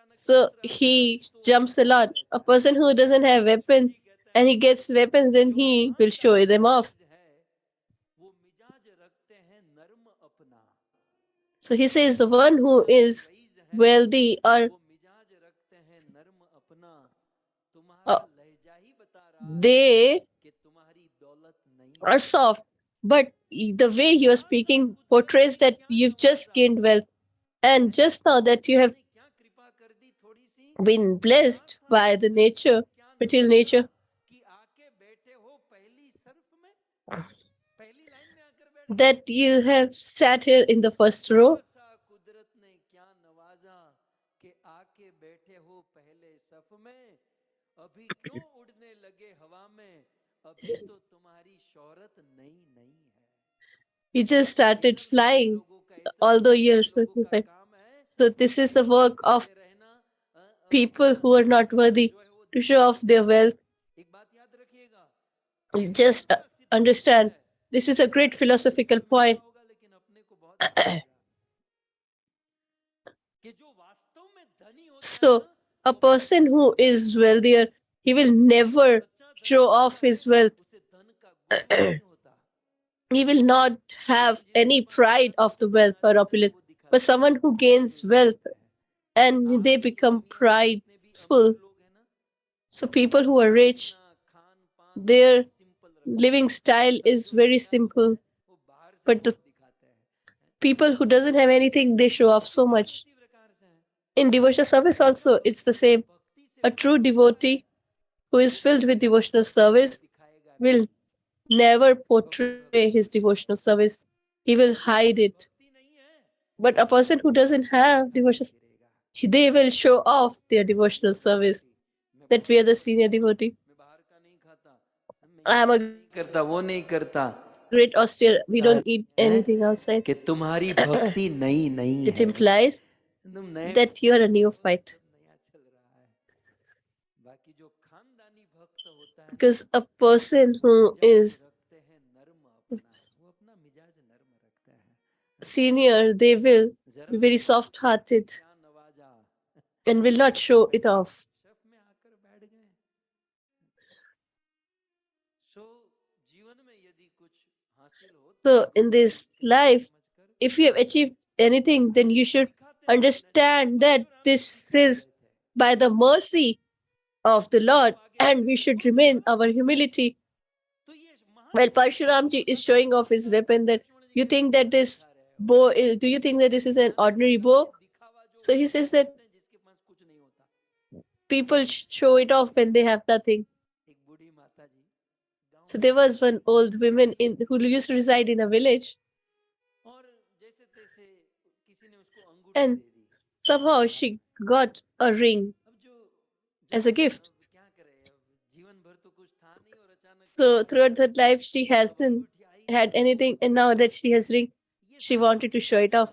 so he jumps a lot. A person who doesn't have weapons and he gets weapons, then he will show them off. So he says the one who is wealthy or they are soft, but the way you are speaking portrays that you've just gained wealth. And just now that you have been blessed by the nature, material nature, that you have sat here in the first row. You just started flying, although you're certified. So this is the work of people who are not worthy to show off their wealth. Just understand, this is a great philosophical point. लेकिन अपने को बहुत अच्छा लगा कि जो वास्तव में धनी होता है So, ना a वो अपने person धन who को नहीं is दिखाता wealthier, he will जो never सच्चा धनी show off होता है his wealth. उसे धन का गुरूर नहीं होता He will not have लेकिन जिसके any पास pride ज्यादा of the wealth or शक्तिशाली धन है opulence. वो But दिखाता है someone who वो gains गुरूर wealth दिखाता है and आज they की जो become दुनिया में जितने भी prideful, अमीर लोग हैं ना so उनका people who are खाना rich, पीना खान पान their बहुत सिंपल रखते हैं living style पर is जो very जिनका धन simple. है वो बाहर से But the बहुत दिखाते हैं people who doesn't have anything, they show off इसी so much. इसी प्रकार से है In devotional service जो also, it's the जो same. भक्ति से A भरा true होता है devotee who is वो filled with कभी devotional अपनी भक्ति service दिखाएगा will नहीं never वो अपनी portray भक्ति his नहीं devotional दिखाएगा service. He will और hide जिसमें it. भक्ति नहीं है But a person who वो doesn't भक्ति have दिखाता devotional, फिरेगा they will show off their मैं devotional सीनियर service. डिवोटी मैं That we बहुत are the अच्छा senior हूँ devotee. मैं बाहर का नहीं खाता मैं I am ये a नहीं करता वो नहीं करता great austere. We है don't eat anything outside. कि तुम्हारी भक्ति नई नहीं It है implies तुम नए that you are a हो ये neophyte. सब नया चल रहा है बाकी जो खानदानी भक्त होता है ना Because a person वो who मिजाज is रखते हैं नर्म अपना वो अपना मिजाज नर्म रखते हैं senior, they will be जरा very सी soft hearted क्या नवाजा and will not show it off. शफ में आकर बैठ गए सो जीवन में यदि कुछ हासिल होता है So, in this ऐसा life, समझकर if you have achieved anything, then you इसलिए should दिखाते हैं understand that Parshuram ji this दिखा is रहे थे by the mercy of the वो Lord, आगे and बढ़ we गए should और remain देखा our humility. तो ये महान While क्षत्रिय Parshuramji उसको is सजा showing दिया off his बोला weapon, that Lakshman ji you कहते think क्या that this दिखा रहे हो bow is, do you think that this is an Nana ordinary प्रकार के bow? दिखावा जो So he वो says that करते हैं जिसके पास कुछ नहीं होता people show it off when they have nothing. एक बूढ़ी माता जी गांव So में there was रहती one old woman who used to reside in a village, और जैसे तैसे किसी ने उसको अंगूठी and they the somehow she got a ring अब जो जब as a gift. अब क्या करे अब जीवन भर तो कुछ था नहीं और अचानक से So आ गया throughout her life, she अब hasn't अंगूठी आई had anything, and now that she has ring, ये she सारी wanted to show it off.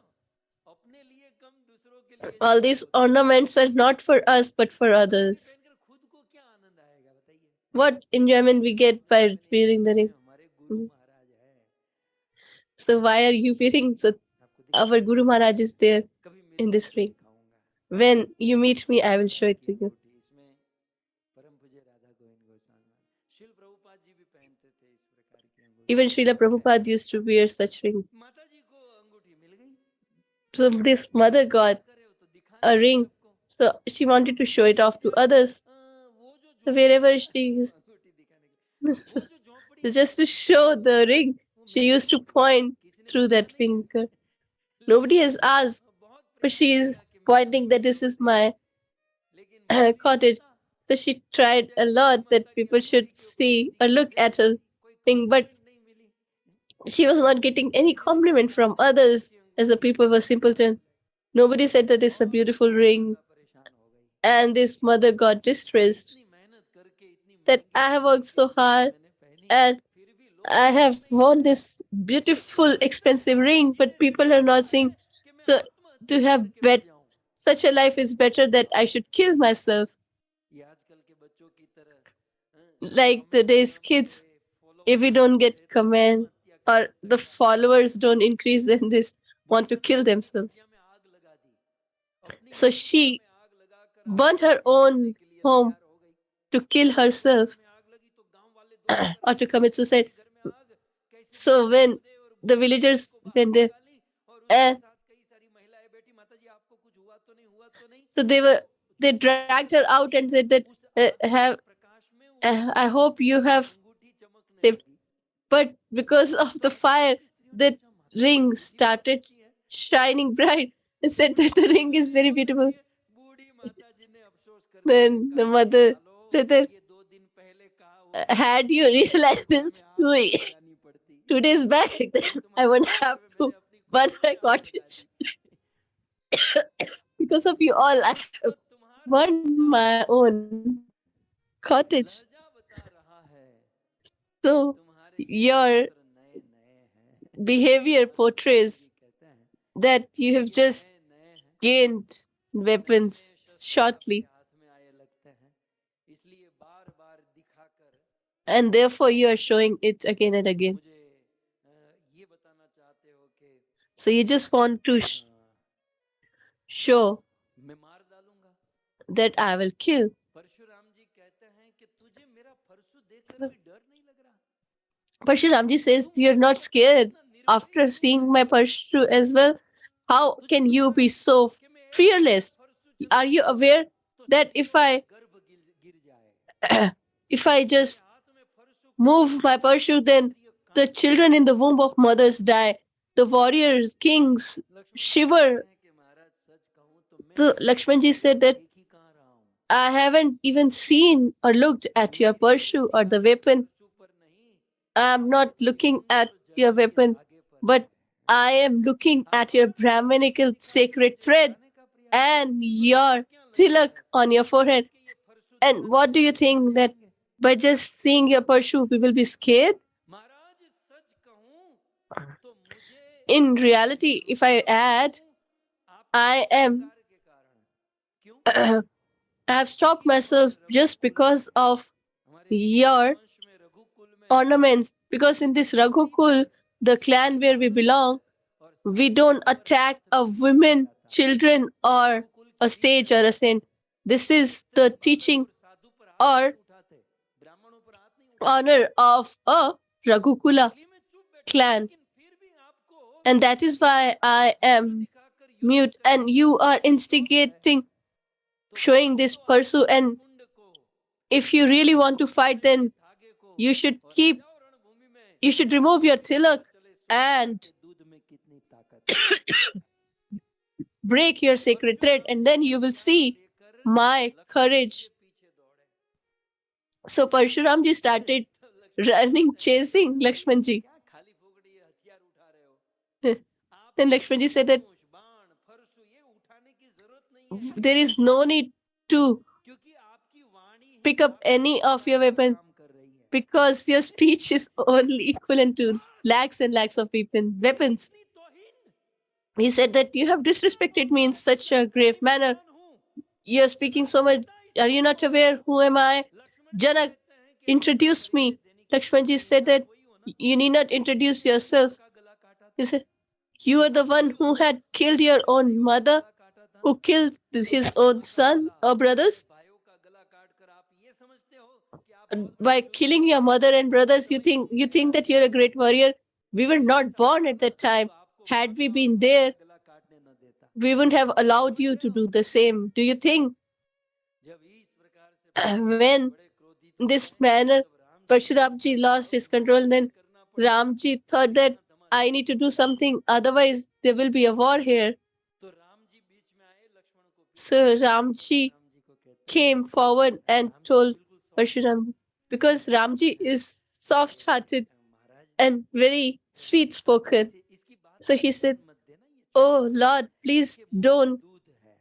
अपने लिए कम दूसरों के लिए All ज्यादा these होती है ornaments are not for us, but for अब ये others. पहनकर खुद को क्या आनंद आएगा बताइए What enjoyment we get हमने by पहनी wearing the इसमें ring. हमारे गुरु महाराज है So why are you wearing? So आपको our दिखाऊंगा Guru Maharaj is there कभी in मिलोगे this तो ring. दिखाऊंगा When you meet me, I will show Maharaj it की to you. अंगूठी इसमें परम पूज्य राधा गोविंद गोस्वामी महाराज शिल प्रभुपाद जी भी पहनते थे इस प्रकार की Even अंगूठी Srila Prabhupada used to wear such ring. माता जी को अंगूठी मिल गई So this mother क्या got करे वो तो दिखानी a थी ring. सबको So she wanted to show it off to क्या others. वो जो So झोपड़ी है wherever ना she used, अंगूठी दिखाने के लिए वो जो झोपड़ी so है just to show the ring, वो she मिल used गई to point किसी ने through पूछा that नहीं है finger. Nobody लेकिन has asked, बहुत but प्रयास she किया is कि मेरी pointing that अंगूठी this को is देखें my लेकिन मन नहीं cottage. मानता So she और tried a जय बूढ़ी lot that माता की people should अंगूठी के ऊपर see किसी or की look नजर at नहीं her गई कोई ring, but कॉम्प्लीमेंट नहीं मिली she was not getting any किसी ने कहा compliment क्या from देखा others इसकी as the अंगूठी people were simpleton. Nobody said that it's a और वो beautiful बूढ़ी ring, माता परेशान हो गई and this mother got कि distressed इतनी मेहनत करके इतनी that महंगी I have सोने worked की so अंगूठी hard मैंने पहनी and फिर भी लोग I देख have नहीं worn रहे this beautiful, और इतना expensive स्वार्थी ring, but जीने से people are बेहतर not है seeing. कि मैं So आत्महत्या to ही have करके मर जाऊं such a life is better that I should kill myself. ये आजकल के बच्चों की तरह Like कमेंट today's ना kids, मिले if we फॉलोवर्स ना don't get बढ़े तो command आत्महत्या or करने तक the का सोच followers रहे don't increase, then they want to बुढ़िया ने kill अपनी themselves. कुटिया में आग लगा दी अपनी ही So कुटिया she में आग लगाकर burnt her आत्महत्या करने own के लिए home तैयार हो गई to kill जब कुटिया herself में आग लगी तो गांव वाले दौड़ कर or आए to commit इसके suicide. घर में आग कैसे So भागे when कूदे और the बूढ़ी माता जी villagers, को बाहर when they निकाली और उसके and साथ कई सारी महिलाएं बैठी माता जी आपको कुछ हुआ तो नहीं हुआ तो नहीं so तो they जो dragged जल her रही out थी and said that उस आग के have प्रकाश में उस I बूढ़ी hope स्त्री you की have अंगूठी चमकने saved. लगी But because of तो the गांव fire, की स्त्रियों ने the पूछा माता जी ring अंगूठी बहुत started अच्छी है shining bright and said Burhi that the माता जी ring बोली is ring very बहुत अच्छी beautiful. है बूढ़ी माता जी ने अफसोस करते हुए Then the कहा कि mother सालो said that ये 2 दिन पहले कहा होता had you तो मेरी realized कुटिया में this आग नहीं लगानी पड़ती 2 days back, लेकिन then I तुम्हारे wouldn't have कहते हुए मैंने to अपनी burn कुटिया my में आग लगा cottage. The Because of you all, I तो have तुम्हारा burned my मिजाज own cottage. लहजा बता रहा है कि So तुम्हारे ये your शस्त्र नए नए हैं behavior महात्मा गांधी जी portrays कहते हैं that कि you have ये just नए नए हैं gained ये नए weapons नए शस्त्र आपके shortly. हाथ में आए लगते हैं इसलिए बार बार दिखाकर and therefore you are showing it again and again. मुझे ये बताना चाहते हो कि So you just want to show मैं मार डालूंगा। that I will kill. Parshuram जी कहते हैं कि तुझे मेरा परशु देखकर भी डर नहीं लग रहा, Parshuramji says, तू you're मुझ not पर scared इतना निर्भय after क्यों seeing है? my Parshu as well. How तुझे can you पता be है so कि मैं एक बार fearless? परशु Are you चलाऊंगा aware तो that सैकड़ों का गर्भ गिर जाए। if I मेरे just हाथ में परशु move पकड़ते my he Parshu, then Kshatriya the कांप children in उठते the हैं। womb of mothers die, the warriors, kings Lakshman जी कहते shiver? हैं कि महाराज सच कहूं तो मैं So आपके Lakshmanji परशु को said that देख ही कहाँ रहा हूँ। I haven't even seen or looked at your मेरी Parshu दृष्टि or the आपके weapon. परशु पर नहीं, I'm आपके not looking उलंग at और your जलन के weapon, धागे पर but है। I am looking आप at your बार बार अपनी इसी Brahminical दिखा के sacred मुझे thread डराने का प्रयास कर रहे and हैं। your आपको क्या लगता tilak है on your कि forehead. आपके ये परशु And दिखाने what से do हम you डर think that जाएंगे? by just seeing your Parshu, we will be scared? महाराज सच कहूं तो मुझे In मैं reality, if I निरुत्तर हुआ add, हूं आपके I इस am, श्रृंगार के कारण। क्यों? I have stopped क्योंकि हमारे myself just रघुकुल because में, of हमारे your सूर्यवंश में, रघुकुल में ornaments. Because in this Kshatriya Raghukul, पर the कोई clan where we आक्रमण belong, और we साम्राज्य don't पर attack हाथ a नहीं उठाया women, जाता। children, ये or रघुकुल की a रीत sage है। or a saint. This is स्त्री, the बालक teaching और साधु पर हाथ नहीं or उठाते, ब्राह्मणों पर हाथ नहीं उठाते। honor of a Raghukula इसलिए मैं चुप बैठा हूं, clan. लेकिन फिर भी आपको And that is एक why बार I परशु am दिखाकर युद्ध mute. करने And का you are अगर शौक है instigating तो showing खींच this लो अपने Parsu. And मुंड को, if you really want to fight, जलन के then धागे को, you should और आ keep, जाओ रणभूमि में। you should remove your फिर पता tilak चले सुनहरे and के दूध में कितनी ताकत है। break your sacred thread, Parshuram and ji then you will हथियार see लेकर my लक्ष्मण जी के courage. पीछे दौड़े। So Parshuramji started तो लक्ष्मण जी running, कहते हैं chasing कि Lakshmanji. क्या खाली फोकड़ी हथियार उठा रहे हो? And आपको Lakshmanji said that धनुष, बाण, फरसु ये उठाने की जरूरत नहीं है, there is no need to क्योंकि आपकी वाणी ही pick up लाखों any of your हथियारों का weapon काम कर रही है। because your speech is only equivalent to बस lakhs and lakhs of मेरी weapons. इतनी तौहीन, He said that you have इतना disrespected me in बर्दाश्त such a करके grave भी मैं manner. कौन हूँ, You're speaking इतना so much. जानता Are you इसलिए not बोल रहा aware हूँ। who am I? Lakshman ji Janak कहते हैं कि आपका introduced परिचय me. देने की जरूरत Lakshmanji नहीं है, said आप that वही हो ना you need not introduce जिसने अपनी माँ yourself. का गला काटा He था। said, you are the आप वही one हो who had killed जिसने your अपने own भाइयों का mother, गला काटा था। who killed his अपनी own माँ का son गला, or अपने brothers. भाइयों का गला काट कर आप ये समझते हो कि आप बहुत बड़े By शूरवीर killing हो। your mother and brothers, समय you बीत गया, think that you're a great warrior. We were अगर not ऐसा born होता at ना that time. तो आपको Had we माता और been पिता का there, गला काटने न देता। we wouldn't have allowed समझ you रहे to हो? do the same. Do you think जब इस प्रकार से परशुराम जी when बड़े क्रोधित in हो this गए, manner तब राम जी ने Parshuramji सोचा कि lost अब his मुझे control, कुछ then करना पड़ेगा, Ramji thought नहीं that यहाँ I तमाशा need to खत्म do हो जाएगा। something, otherwise there will be a war here. तो राम जी बीच में आए, लक्ष्मण को पीछे So बिठाया और Ramji परशुराम जी को कहते हैं, came forward and Ram ji तो told बिल्कुल soft heart, Parshuram, because Ramji is कि soft hearted Maharaj and very sweet spoken. इसकी बात So पे he ध्यान said, मत देना, ये छोटा oh लड़का Lord, है, please इसके मुंह में don't, दूध है,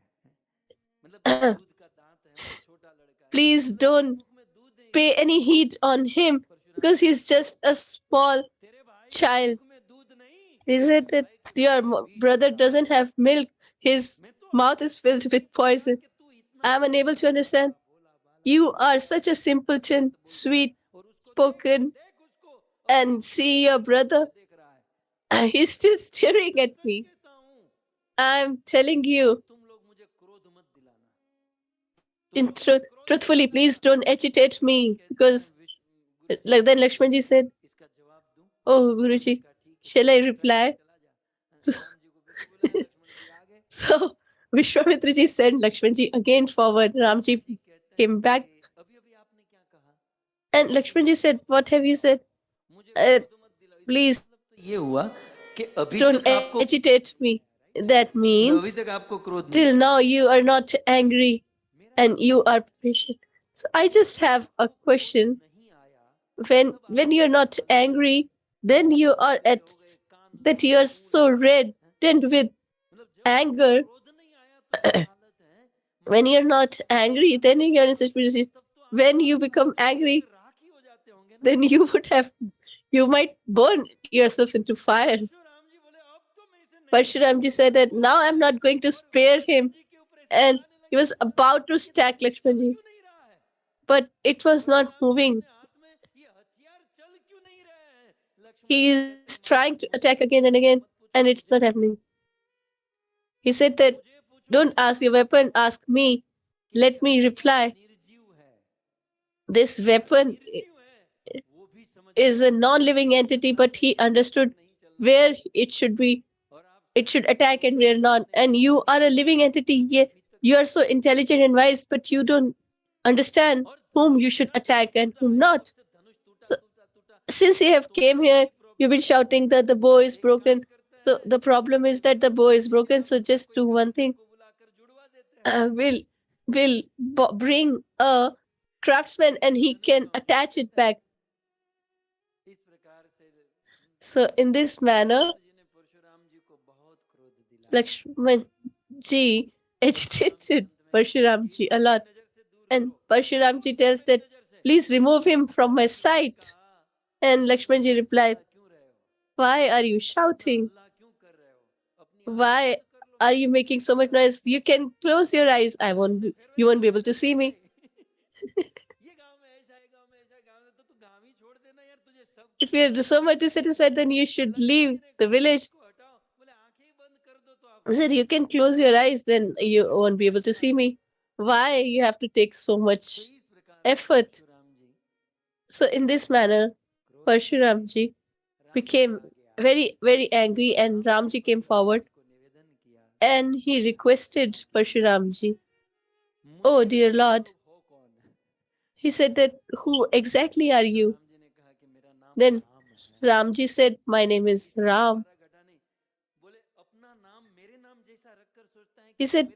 मतलब दूध का दांत है, वो छोटा लड़का है, please मतलब इसके don't मुख में दूध है, pay इसलिए any heed on him Parshuram because ji he's कहते हैं just a small तेरे भाई के child. मुख में दूध नहीं, He तेरे said that भाई के मुख your में विष brother भरा doesn't हुआ है। have milk, his मैं तो mouth अभी is समझ filled नहीं with पाया poison. कि तू इतना I'm unable सीधा to साधा understand. Bhola Bala You are कैसे such a शब्द simpleton, बोल देता है, sweet और उसको देख spoken, देख उसको, अभी भी and see your चांदनी की brother. तरह देख रहा है। He's still मैं staring such at such me. कहता हूँ, I'm telling you, तुम लोग मुझे क्रोध मत दिलाना, तुम लोग मुझे क्रोध मत truthfully, please दिलाना। don't agitate Ram ji me. कहते हैं, Because Guruji like then Lakshmanji said, इसका जवाब दूं? oh गुरुजी Guruji, का ठीक है, shall I घर पे reply? चला जा। So, राम जी को फिर से बुलाया, लक्ष्मण जी आ गए। so Vishwamitraji sent Lakshmanji again forward. Lakshman Ramji जी कहते हैं came कि back. अभी अभी आपने क्या कहा, And मुझे Lakshmanji said, क्रोध मत what have you दिलाओ, said? मुझे Uh, क्रोध मत दिलाओ। इसका please मतलब तो ये हुआ कि अभी don't तक आपको agitate me. That मतलब अभी means तक आपको क्रोध नहीं till आया। now you are not angry मेरा एक and you प्रश्न are है, patient. So I just जब have a आपको क्रोध question. नहीं आया तब When आपके you're मुंह not काले हो गए, angry, then you आंख are बड़े at हो गए, कान that लाल, you are मुंह so लाल, red हैं? tint with मतलब जब आपको anger. क्रोध नहीं आया तो ये हालत है। When महाराज you're जब not आपको क्रोध angry, आता then है you're in such position. तब तो आप When you आप become आग में angry, जलकर राख ही हो जाते होंगे ना। then you might burn yourself into fire. Parshuram जी बोले अब तो मैं इसे नहीं Parshuramji छोड़ूंगा, said that और now I'm बोले, not going to और spare लक्ष्मण him. जी के ऊपर ऐसे And चिल्लाने he लगे, was महाराज about to ये stack धनुष चल Lakshmanji, क्यों नहीं रहा है? but it was not Parshuram ji moving. अपने हाथ में ये he is trying to attack again and again, and it's not happening. He said that, don't ask your weapon, ask me. Let me reply. This weapon is a non-living entity, but he understood where it should be. It should attack and where not. And you are a living entity. Yet you are so intelligent and wise, but you don't understand whom you should attack and whom not. So since you have came here, you've been shouting that the bow is broken. So the problem is that the bow is broken. So just do one thing. We'll bring a craftsman and he can attach it back. So in this manner, Lakshman ji agitated Parshuram ji a lot. And Parshuram ji tells that, please remove him from my sight. And Lakshman ji replied, why are you shouting? Why are you making so much noise? You can close your eyes. You won't be able to see me. If you're so much dissatisfied, then you should leave the village. I said, you can close your eyes, then you won't be able to see me. Why you have to take so much effort? So in this manner, Parshuramji became very, very angry, and Ramji came forward and he requested Parshuramji, oh dear Lord, he said that, who exactly are you? Then Ramji said, my name is Ram. He said,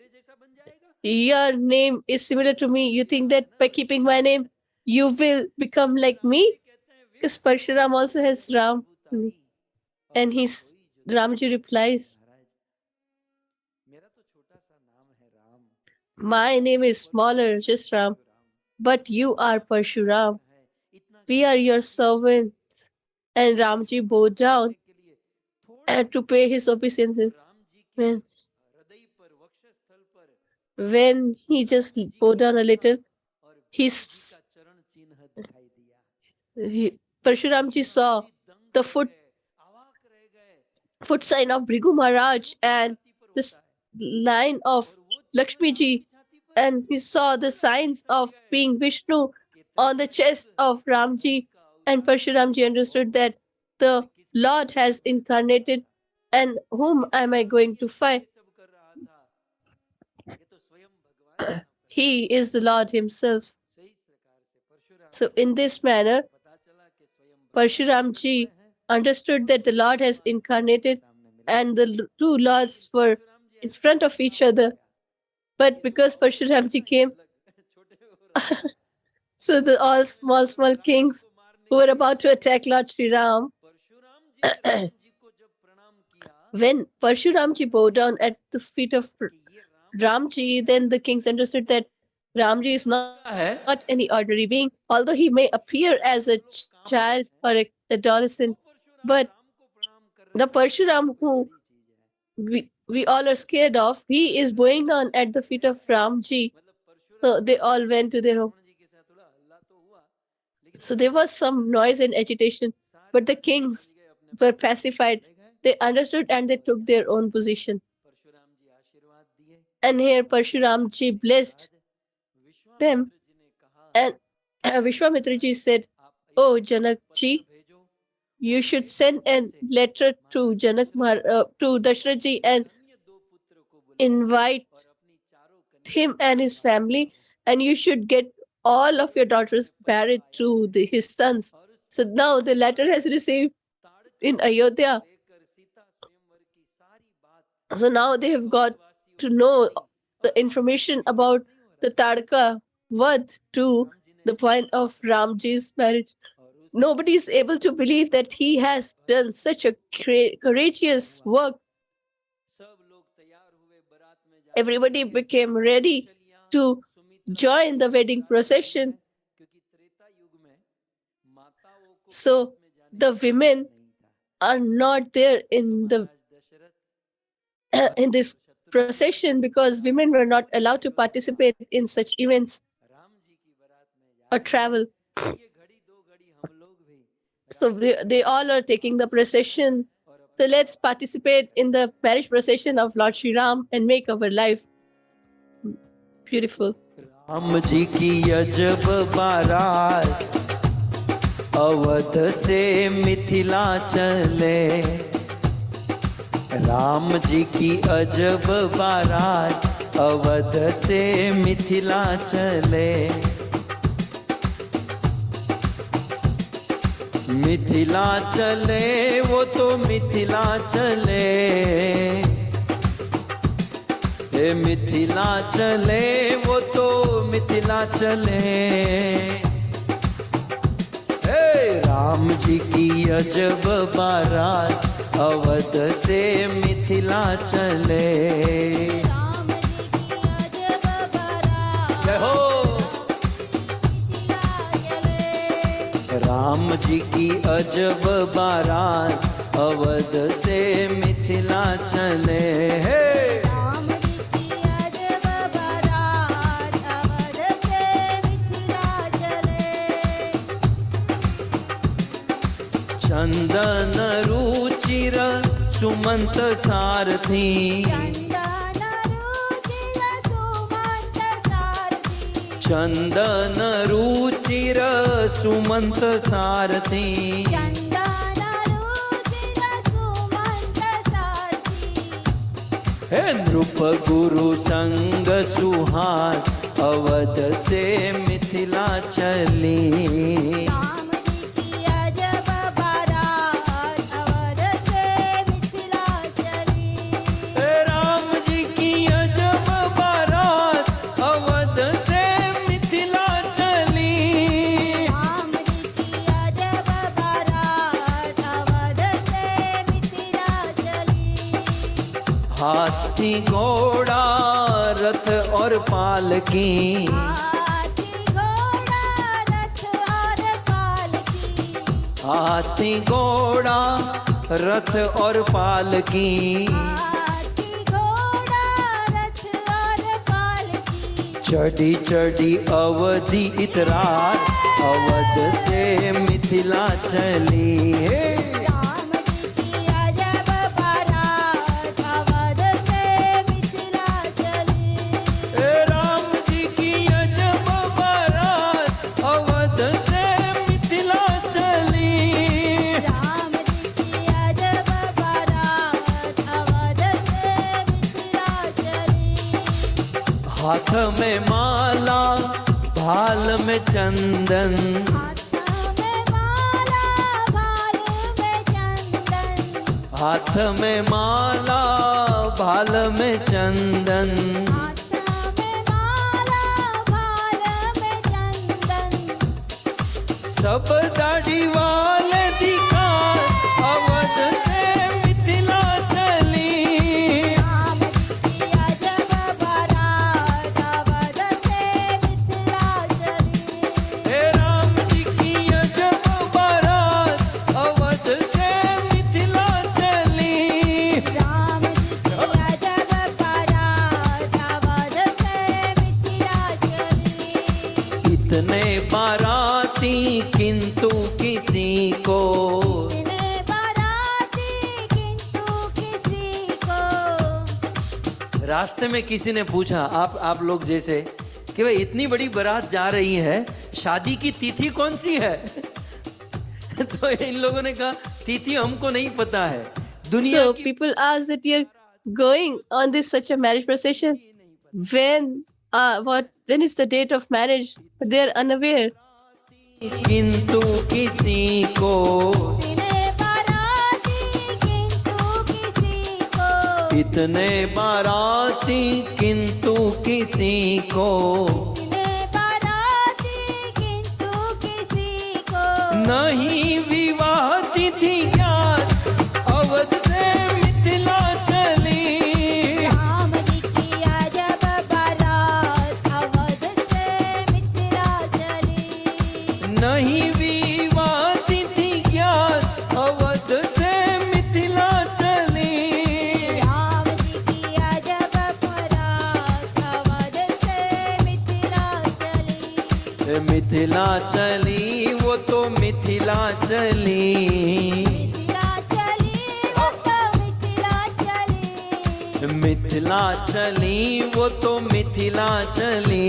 your name is similar to me. You think that by keeping my name, you will become like me? Because Parshuram also has Ram. And Ramji replies, my name is smaller, just Ram, but you are Parshuram. We are your servants. And Ramji bowed down to pay his obeisance. When, when he just bowed down a little, his Parshuramji saw the foot sign of Bhrigu Maharaj and this line of Lakshmi ji, and he saw the signs of being Vishnu on the chest of Ramji, and Parshuramji understood that the Lord has incarnated, and whom am I going to fight? He is the Lord himself. So in this manner, Parshuramji understood that the Lord has incarnated and the two lords were in front of each other. But because Parshuramji came, so the all small kings who were about to attack Lord Sri Ram, when Parshuramji bowed down at the feet of Ramji, then the kings understood that Ramji is not any ordinary being, although he may appear as a child or an adolescent. But the Parshuram who we all are scared of, he is bowing down at the feet of Ramji. So they all went to their home. So there was some noise and agitation, but the kings were pacified. They understood and they took their own position. And here Parshuramji blessed them. And Vishwamitraji said, oh Janakji, you should send a letter to to Dashrathji and invite him and his family, and you should get all of your daughters married to his sons. So now the letter has received in Ayodhya. So now they have got to know the information about the Tadka Vad to the point of Ramji's marriage. Nobody is able to believe that he has done such a courageous work. Everybody became ready to join the wedding procession. So the women are not there in the in this procession because women were not allowed to participate in such events or travel. So they all are taking the procession. So let's participate in the marriage procession of Lord Shri Ram and make our life beautiful. Ram ji की अजब बारात अवध से मिथिला चले, राम जी की अजब बारात अवध से मिथिला चले। मिथिला चले वो तो मिथिला चले, हे मिथिला चले वो तो मिथिला चले। हे राम जी की अजब बारात अवध से मिथिला चले। राम जी की अजब बारात जय हो। राम जी की अजब बारात अवध से मिथिला चले। हे राम जी की अजब बारात अवध से मिथिला चले। चंदन रुचिर सुमंत सारथी, चंदन रुचिर सुमंत सारथी, चंदन रुचिर सुमंत सारथी। चंदन रुचिर सुमंत सारथी। हे नृप गुरु संग सुहाग अवध से मिथिला चली। राम जी की अजब बारात अवध से मिथिला चली। राम जी की अजब बारात अवध से मिथिला चली। राम जी की अजब बारात अवध से मिथिला चली। हाथी घोड़ा रथ और पालकी, हाथी घोड़ा रथ और पालकी, हाथी घोड़ा रथ और पालकी। हाथी घोड़ा रथ और पालकी। चढ़ी चढ़ी अवधि इतरार अवध से मिथिला चली। राम जी की अजब बारात अवध से मिथिला चली। राम जी की अजब बारात अवध से मिथिला चली। राम जी की अजब बारात अवध से मिथिला चली। हाथ में माला भाल में चंदन, हाथ में माला भाल में चंदन, हाथ में माला भाल में चंदन। हाथ में माला भाल में चंदन। सब दाढ़ी वाले दिखा अवध से मिथिला चली। राम जी की अजब बारात अवध से मिथिला चली। राम जी की अजब बारात अवध से मिथिला चली। राम जी की अजब बारात अवध से मिथिला चली। इतने बाराती किंतु किसी को, इतने बाराती किंतु किसी को। रास्ते में किसी ने पूछा, आप लोग जैसे, कि भाई इतनी बड़ी बारात जा रही है, शादी की तिथि कौन सी है? तो इन लोगों ने कहा तिथि हमको नहीं पता है, दुनिया So की people ask that you're going on this such a marriage procession. When is the date of marriage? But they're unaware. किंतु किसी को, इतने बाराती किंतु किसी को। इतने बाराती किंतु किसी को। इतने बाराती किंतु किसी को। नहीं विवाह तिथि ज्ञात अवध से मिथिला चली। राम जी की अजब बारात अवध से मिथिला चली। नहीं विवाह तिथि ज्ञात अवध से मिथिला चली। राम जी की अजब बारात अवध से मिथिला मिथिला चली वो तो मिथिला चली, मिथिला चली वो तो मिथिला चली, मिथिला चली वो तो मिथिला चली,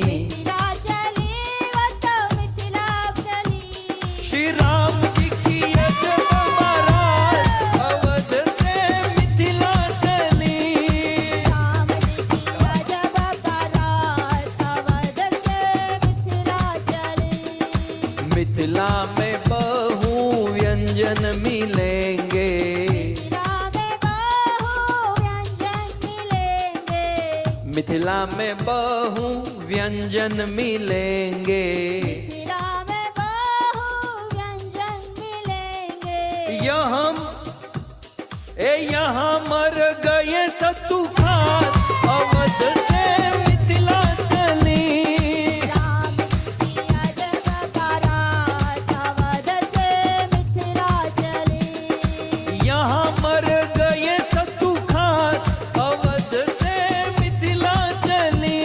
मिथिला चली वो तो मिथिला चली। श्री राम जी की अजब बारात अवध से मिथिला चली, राम जी की अजब बारात अवध से मिथिला चली। मिथिला में बहु व्यंजन मिलेंगे, मिथिला में बहु व्यंजन मिलेंगे, मिथिला में बहु व्यंजन मिलेंगे, मिथिला में बहु व्यंजन मिलेंगे। यहाँ मर गए सत्तू खात अवध से मिथिला चली, राम जी की अजब बारात अवध से मिथिला चली, यहाँ मर गए सत्तू खात अवध से मिथिला चली,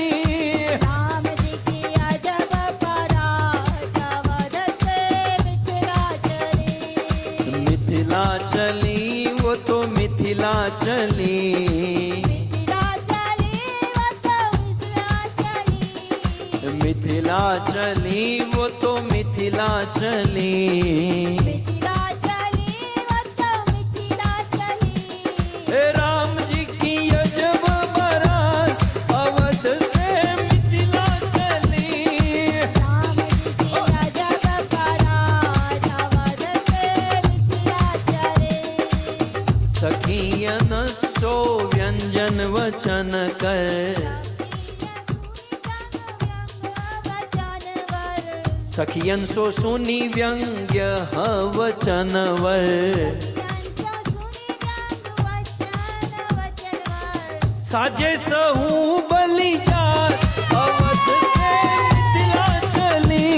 राम जी की अजब बारात अवध से मिथिला चली, मिथिला चली वो तो मिथिला चली, मिथिला चली वो तो मिथिला चली, मिथिला चली वो तो मिथिला चली, मिथिला चली वो तो मिथिला चली। राम जी की अजब बारात अवध से मिथिला चली, राम जी की अजब बारात अवध से मिथिला चली, सखियन सो व्यंजन वचन कर, सखियन सो सुनी व्यंग्य वचन वर, साजे सहू बलि जात अवध से मिथिला चली,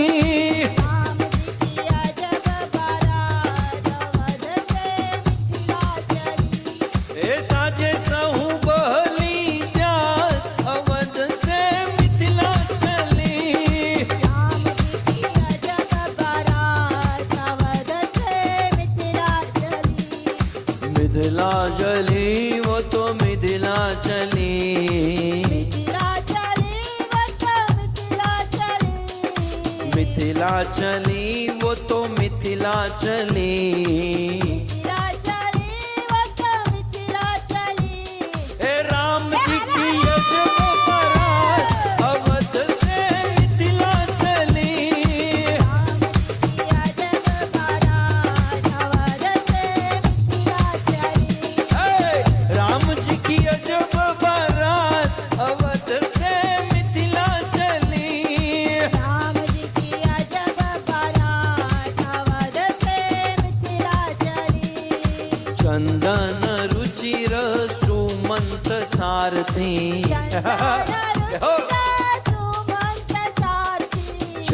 राम जी की अजब बारात अवध से मिथिला चली, ए साजे सहू बलि जात अवध से मिथिला चली, राम जी की अजब बारात अवध से मिथिला चली, मिथिला चली वो तो मिथिला चली, मिथिला चली वो तो मिथिला चली, मिथिला चली वो तो मिथिला चली, मिथिला चली वो तो मिथिला चली, ए राम जी की अजब बारात अवध से मिथिला चली, राम जी की अजब बारात अवध से मिथिला चली, राम जी की अजब बारात अवध से मिथिला चली, राम जी की अजब बारात अवध से मिथिला चली, चंदन रुचिर सुमंत सारथी,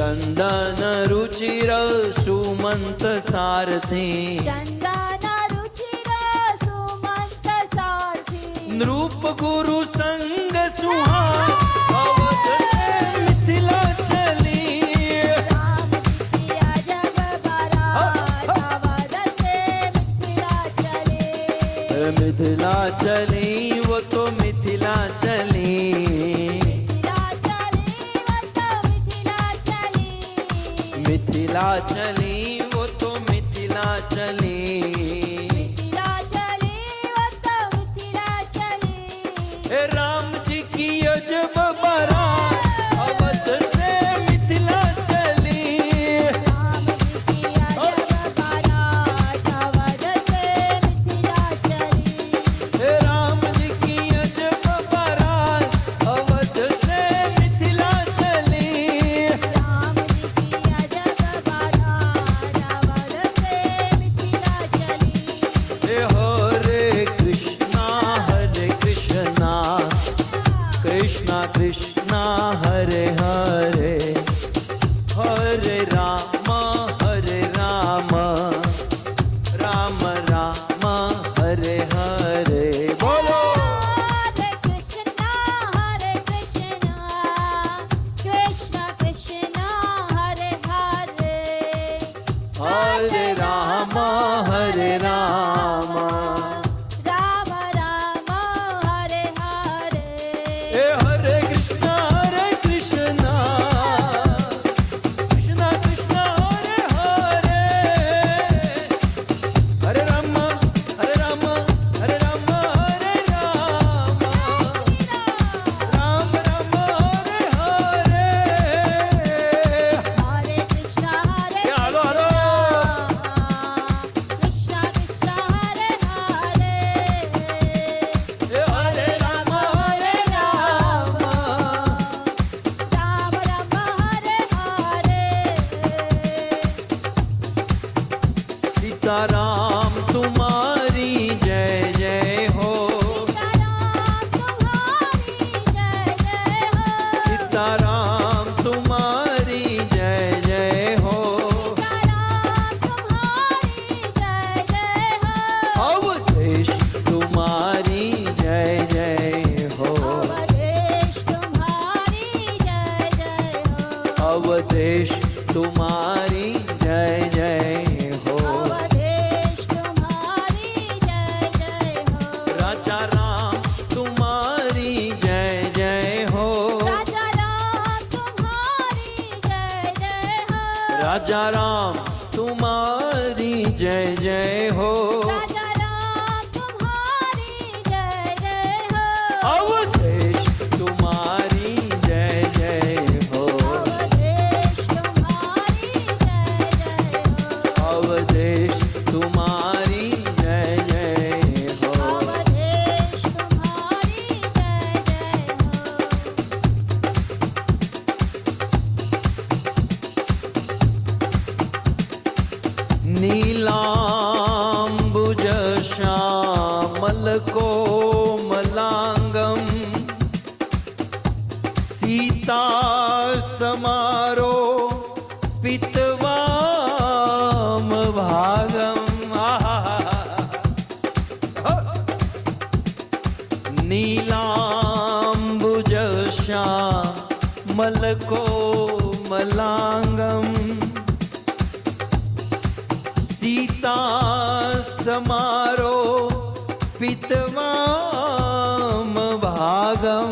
चंदन रुचिर सुमंत सारथी, चंदन रुचिर सुमंत सारथी, नृप गुरु संग सुहान अवध से मिथिला चली, राम जी की अजब बारात अवध से मिथिला चली, मिथिला चली वो तो मिथिला चली, मिथिला चली वो तो मिथिला चली, मिथिला चली वो तो मिथिला चली, मिथिला चली वो तो मिथिला चली, राम जी की अजब बारात अवध से मिथिला चली, राम जी की अजब बारात अवध से मिथिला चली, राम जी की अजब बारात अवध से मिथिला चली, राम जी की अजब बारात अवध से मिथिला चली, हरे कृष्णा कृष्णा कृष्णा हरे हरे, हरे राम राम राम हरे हरे, बोलो हरे कृष्णा कृष्ण कृष्ण ए हरे कृष्णा कृष्णा कृष्णा हरे हरे, हरे राम हरे राम हरे राम हरे Ram, Ram Ram Hare Hare. Hare Krishna, Hare Yeah, hello, hello. Krishna, Krishna, Hare Hare, ए हरे राम हरे Ram, Ram Ram Hare Hare, Sitaram तुम्हारी जय जय हो, Sitaram तुम्हारी जय जय हो, सीताराम तुम्हारी जय जय हो, Sitaram तुम्हारी जय जय हो, अवधेश तुम्हारी जय जय हो, अवधेश तुम्हारी जय जय हो, अवधेश तुम्हारी जय जय हो, अवधेश तुम्हारी जय जय हो, राजा राम तुम्हारी जय जय हो, राजा राम तुम्हारी जय जय हो, राजा राम तुम्हारी जय जय हो, राजा राम तुम्हारी जय जय हो, अवधेश तुम्हारी जय जय हो, अवधेश तुम्हारी जय जय हो, अवधेश तुम्हारी जय जय हो, अवधेश तुम्हारी जय जय हो, नीलांबुज श्यामल कोमलांगम, सीता समारो पितवाम भागम, नीलांबुज श्यामल कोमलांगम, सीता समारो पितवाम भागम,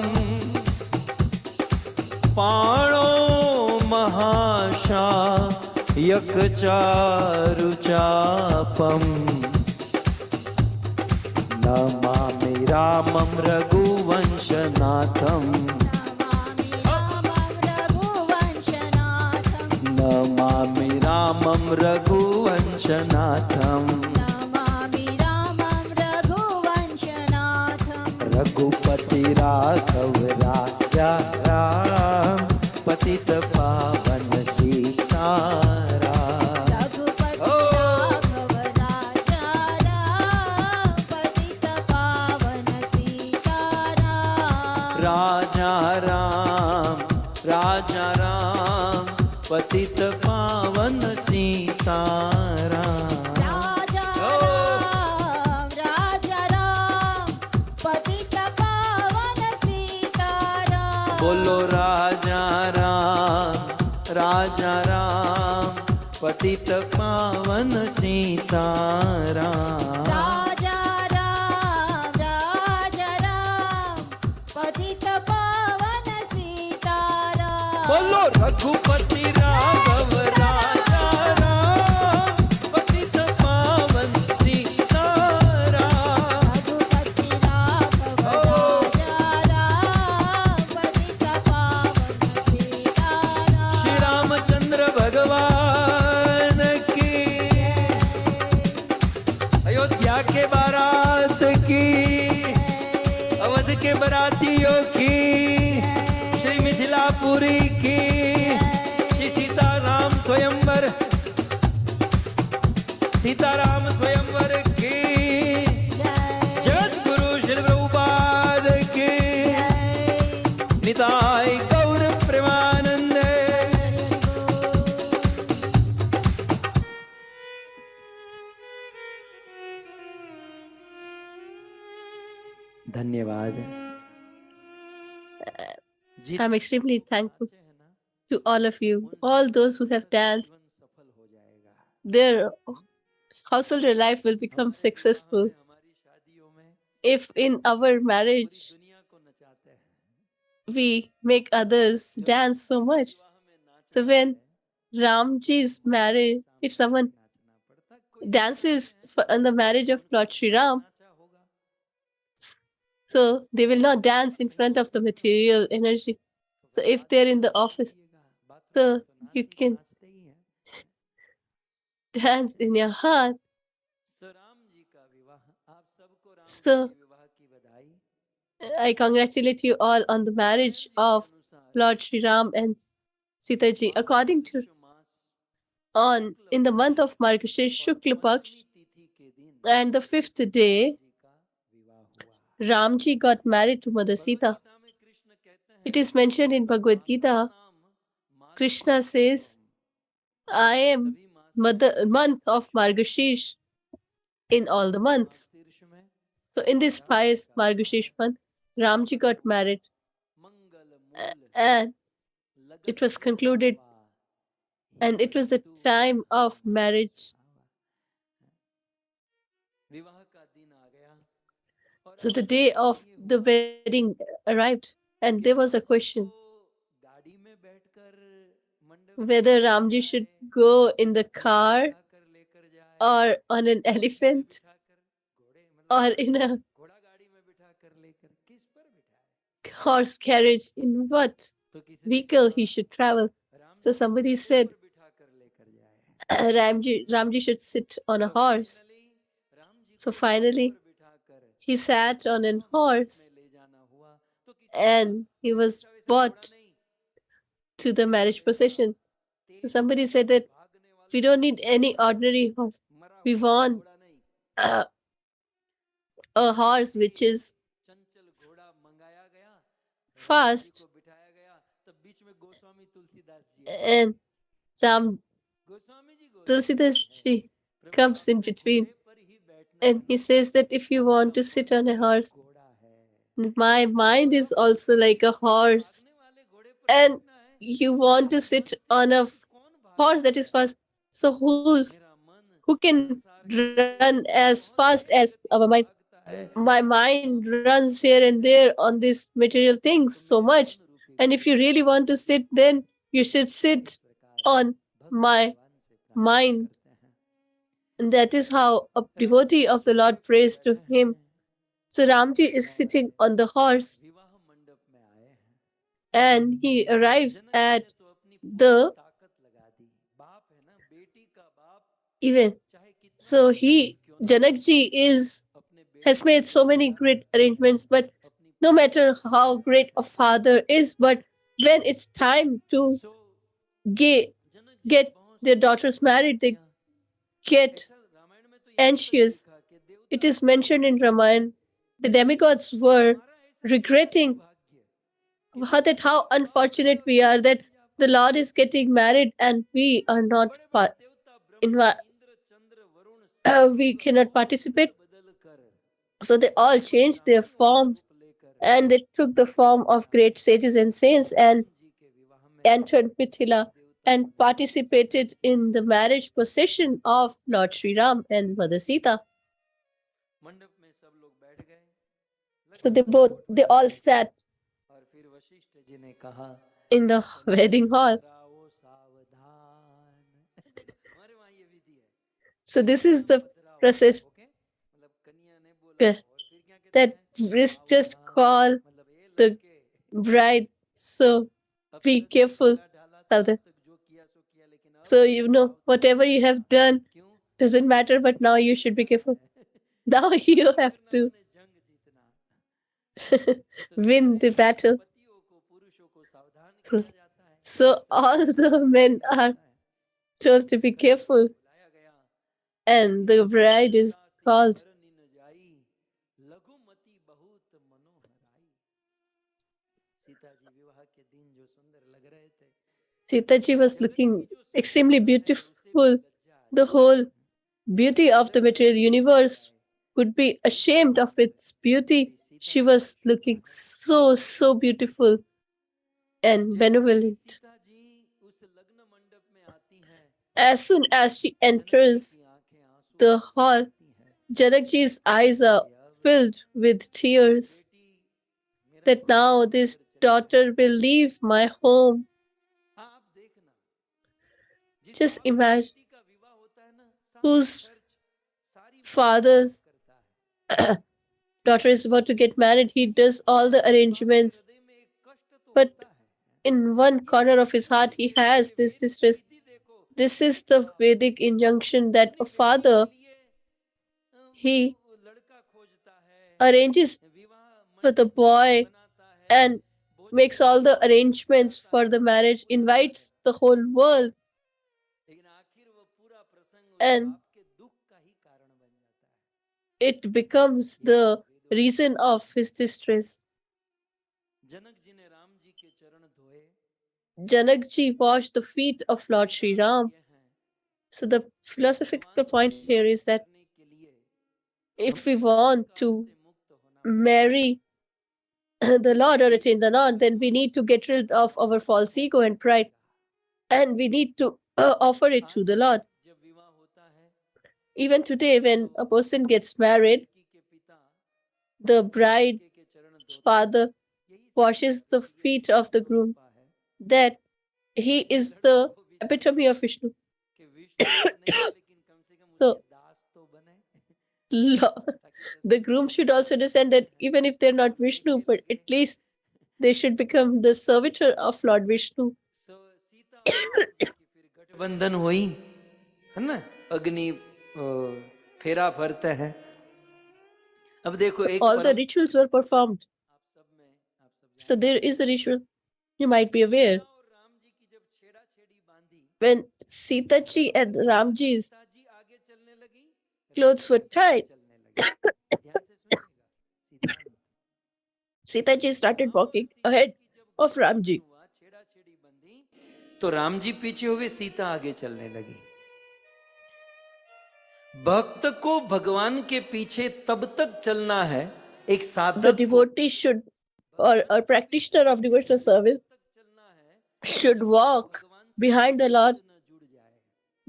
पाणो महाशा यकचारुचापम, नमामि रामं रघुवंशनाथं, नमामि रामं रघुवंशनाथं, नमामि रामं रघुवंशनाथं, नमामि रामं रघुवंशनाथं, रघुपति राघव राजा राम, पतित पावन सीताराम, रघुपति राघव राजा राम, पतित पावन सीताराम, राजा राम पतित पावन सीताराम, राजा राम, पतित पावन सीताराम, बोलो राजा राम पतित पावन सीताराम, राजा राम, पतित पावन सीताराम, बोलो रघुपति राघव राजा राम, पतित पावन सीताराम, रघुपति राघव राजा राम, पतित पावन सीताराम, श्री रामचंद्र भगवान की, अयोध्या के बारात की, अवध के बरातियों की, श्री मिथिलापुरी की, श्री सीताराम स्वयंवर की, जगत गुरु श्री प्रभुपाद की, निताय गौर प्रेमानंद। धन्यवाद। I'm extremely thankful to all of you, all those who have danced. Their household life will become successful if in our marriage we make others dance so much. So when Ramji's marriage, if someone dances on the marriage of Lord Sri Ram, so they will not dance in front of the material energy. So if they're in the office, so you can dance in your heart. So I congratulate you all on the marriage of Lord Sri Ram and Sita ji. According to on in the month of Margashir Shukla Paksh and the fifth day, Ramji got married to Mother Sita. It is mentioned in Bhagavad Gita. Krishna says, I am month of Margashish in all the months. So in this pious Margashish month, Ramji got married and it was concluded and it was the time of marriage. So the day of the wedding arrived and there was a question whether Ramji should go in the car or on an elephant or in a horse carriage, in what vehicle he should travel. So somebody said Ramji should sit on a horse. So finally, he sat on a horse and he was brought to the marriage procession. So somebody said that we don't need any ordinary horse. We want uh, a horse which is fast. And Ram Tulsidas ji comes in between and he says that if you want to sit on a horse, my mind is also like a horse, and you want to sit on a horse that is fast. So who can run as fast as our mind? My mind runs here and there on these material things so much, and if you really want to sit, then you should sit on my mind. And that is how a devotee of the Lord prays to him. So Ramji is sitting on the horse and he arrives at the event. So Janakji has made so many great arrangements, but no matter how great a father is, but when it's time to get, get their daughters married, they get anxious. It is mentioned in Ramayana. The demigods were regretting how unfortunate we are that the Lord is getting married and we are not we cannot participate. So they all changed their forms and they took the form of great sages and saints and entered Mithila and participated in the marriage procession of Lord Sri Ram and Mother Sita. So they all sat in the wedding hall. So this is the process that is just called the bride. So be careful, Sadhu. So whatever you have done doesn't matter, but now you should be careful. Now you have to win the battle. So all the men are told to be careful, and the bride is called. Sita ji was looking extremely beautiful. The whole beauty of the material universe would be ashamed of its beauty. She was looking so beautiful and benevolent. As soon as she enters the hall, Janakji's eyes are filled with tears that now this daughter will leave my home. हाँ आप देखना जिस Just बाप और imagine बेटी का विवाह होता है ना, सारा whose खर्च, सारी मेहनत father's बाप करता है, daughter is about to get married. He does all the बाप के arrangements, हृदय में एक कष्ट तो but होता है in one कि corner of his इसकी heart, he बेटी has के this वेद की distress. विधि देखो, This is the पिता Vedic injunction that अपनी a बेटी के father, लिए he लड़का खोजता है, arranges विवाह for the मंडप boy बनाता है, and भोजन makes all the arrangements कराता for है, the सब marriage, पूरा करता invites है, the whole world, लेकिन आखिर वो पूरा प्रसंग उस and बाप के दुख का ही कारण बन जाता है। it becomes यही the वेदों की reason of his distress. Janak ji ने राम जी के चरण धोए, Janakji washed the feet of Lord इसी Sri का अर्थ Ram. ये है So the philosophical भगवान point से here विवाह is that करने के लिए if we हमें want अहंकार to से मुक्त होना पड़ेगा। marry the Lord or attain the Lord, then we need to get rid of our false ego and pride, and we need to offer it to आज the Lord. जब विवाह होता है Even today, when a person gets married, लड़की के पिता the अपने bride's लड़के के चरण धोते हैं, father यही washes समझते the हैं कि यही feet of the Vishnu groom, कृपा है that he कि is लड़का the हो भी जाए, epitome of Vishnu. कि विष्णु तो नहीं लेकिन कम से कम उसके So दास तो बने, ताकि the ससुर जी groom को should also सेवा understand करते that हैं even if they're तो not Vishnu, लेखे but लगे। at least they should become the servitor of Lord Vishnu. Sita और राम जी की फिर गठबंधन हुई है ना, अग्नि फेरा फरते हैं। अब देखो एक All the परम rituals were performed. आप सब So जानते there हैं is a ritual. You might be कि aware. सीता और राम जी की जब छेड़ा छेड़ी बांधी When Sita ji तो and Ramji's सीता जी आगे चलने लगी, राम clothes जी were पीछे tied, चलने लगे। ध्यान से सुनिएगा सिद्धांत। Sita ji started राम और walking सीता ahead की जब of गठबंधन Ramji. हुआ, छेड़ा छेड़ी बंधी, तो राम जी पीछे हुए, सीता आगे चलने लगी। भक्त को भगवान के पीछे तब तक चलना है, एक The साधक को devotee should, or भगवान a के पीछे practitioner of पीछे devotional तब service, तक चलना है should जब तक walk भगवान से behind the Lord संबंध न जुड़ जाए।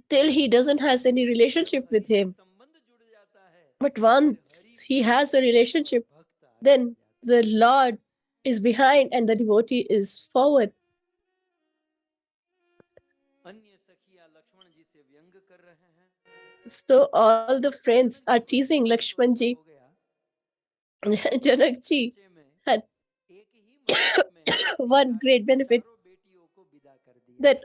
till he doesn't has any जब relationship with हरि से him. संबंध जुड़ जाता है, But फिर हरि once he पीछे has a और relationship, भक्त आगे हो then जाता the है। Lord is behind and the devotee is forward. अन्य सखिया लक्ष्मण जी से व्यंग कर रहे हैं। So all the friends Janak are जी को teasing विश्वास तो Lakshman अच्छा ji. हो गया कि Janak एक ji बच्चे में, had एक ही मंडप में अपनी one great benefit चारों बेटियों को विदा कर दिया। that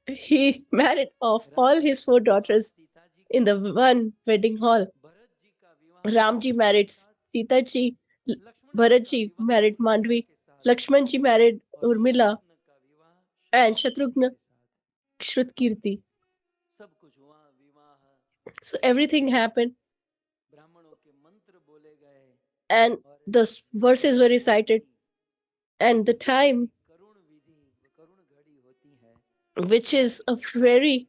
he married off Ram all ji his का four विवाह daughters सीता जी in के the साथ, one wedding hall. Bharat ji का विवाह Ramji लक्ष्मण जी married के साथ, Sita ji, लक्ष्मण जी Bharat का ji विवाह married उर्मिला Mandvi, के साथ, Lakshman ji married और Urmila, शत्रुघ्न का विवाह and शत्रुघ्न जी Shatrugna के साथ। Shrutkirti. सब कुछ हुआ, विवाह, So everything happened, ब्राह्मणों के मंत्र बोले गए and और the verses were Karun recited, Vidhi, and the जो बड़ी time, करुण विधि, करुण घड़ी होती है, which is a very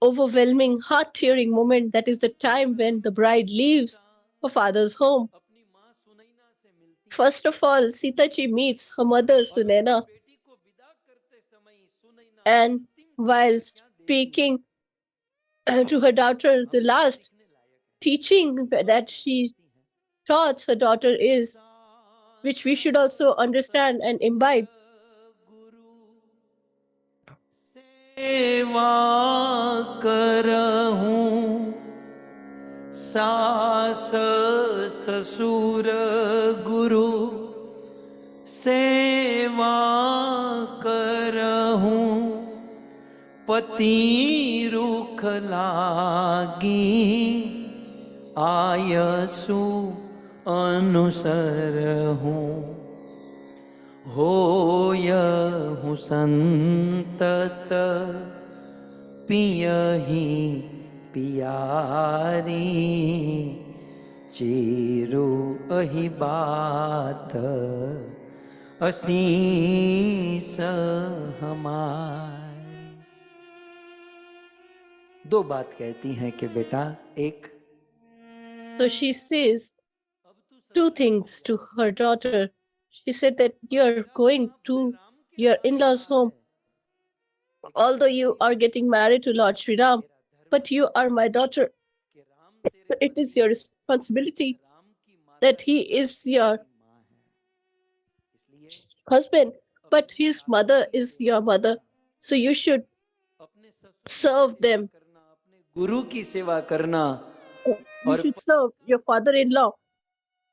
overwhelming, heart-tearing moment, that is the time when the bride leaves her father's home. अपनी माँ सुनैना से मिलती है First of all, Sita ji meets her mother और अपनी Sunaina, बेटी को विदा करते समय सुनैना and अंतिम while संदेशा देती है। speaking to her daughter, the हमको ये last सीखने लायक है। teaching that सुनैना she कहती है, taught her daughter is, which we should also understand and imbibe. गुरु सेवा करहूं, सास ससुर गुरु सेवा करहूं, पति रुख लागी आयसु अनुसर हूँ, होयहु संतत पियहि पियारी, चेरो अहि बात असीस हमारी। दो बात कहती हैं कि बेटा, एक So she says अब तू two ससुराल को things to गया her है daughter. She said that और you're तेरा going विवाह भले to राम के your साथ हो in-laws' रहा है, home, लेकिन although तेरा you are दायित्व getting married to Lord Sri Ram, तेरा धर्म but you are my daughter. कि राम तेरे It पति is your हैं, लेकिन responsibility राम की माता that he सीता is भी your तेरी माँ है। इसलिए husband, but his mother is your mother, so you should अपने ससुर की serve सेवा them. करना, अपने गुरु की सेवा करना You और should serve your father-in-law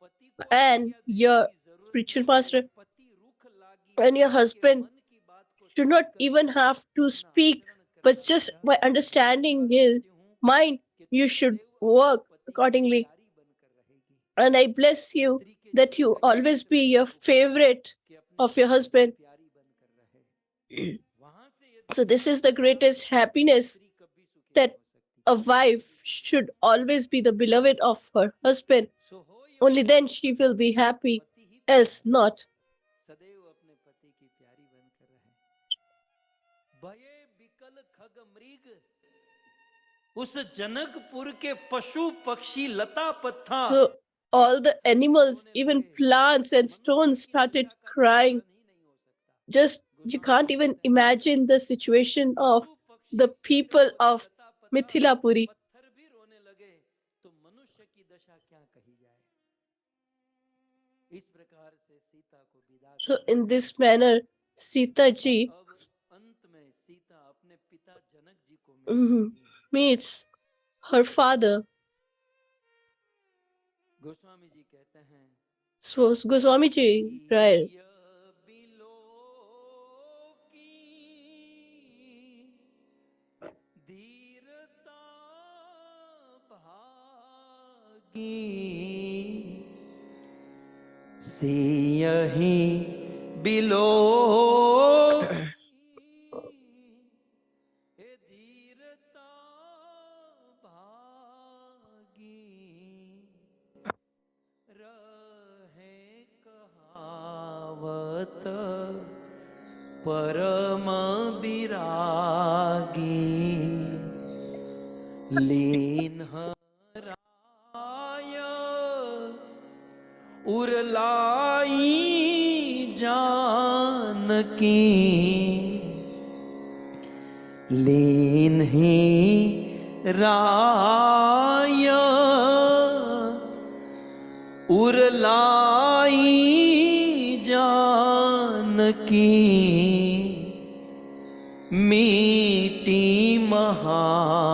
पति को and आज्ञा देने your की जरूरत spiritual नहीं है। master, पति रुख लागी and your पति के husband मन की बात को should not समझकर even have to अपना speak, आचरण but करेगा। just बेटा by मैं understanding आशीर्वाद his देती हूँ mind, कि you तू should सदैव अपने work पति की accordingly. प्यारी बनकर रहेगी। And I bless you स्त्री के that जीवन you का यही always सबसे be बड़ा your सुख है favorite कि अपने of your पति की husband. प्यारी बनकर रहे। वहां से यदि So this सुख is the मिला greatest तो happiness, स्त्री कभी सुखी नहीं that हो सकती। a wife should always be the beloved of her husband. सो हो Only Yogi then she will be happy, पति ही else प्यारा not. सदैव अपने पति की प्यारी बनकर रहे। भये बिकल खग मृग उस जनकपुर के पशु पक्षी लता पत्था So all the सभी animals, रोने even लगे। plants and मनुष्य stones, की started दशा का तो crying. वर्णन ही नहीं हो सकता। Just you Goswami can't ji even कहते हैं imagine the situation of पशु पक्षी the पेड़ people पौधे of लता पत्ता Mithilapuri. पत्थर भी रोने लगे तो मनुष्य की दशा क्या कही जाए। इस प्रकार से सीता को विदा So कर in this manner, Sita ji अब अंत में सीता अपने पिता जनक जी को मिलने लगी। meets her father. Goswami ji कहते हैं So Goswami ji, right? सिय बिलो की धीरता भागी सियहि बिलो हे धीरता भागी रहे कहावत परम विरागी लीन हराय उरलाई जानकी लीन ही राय उरलाई जानकी मीटी महामर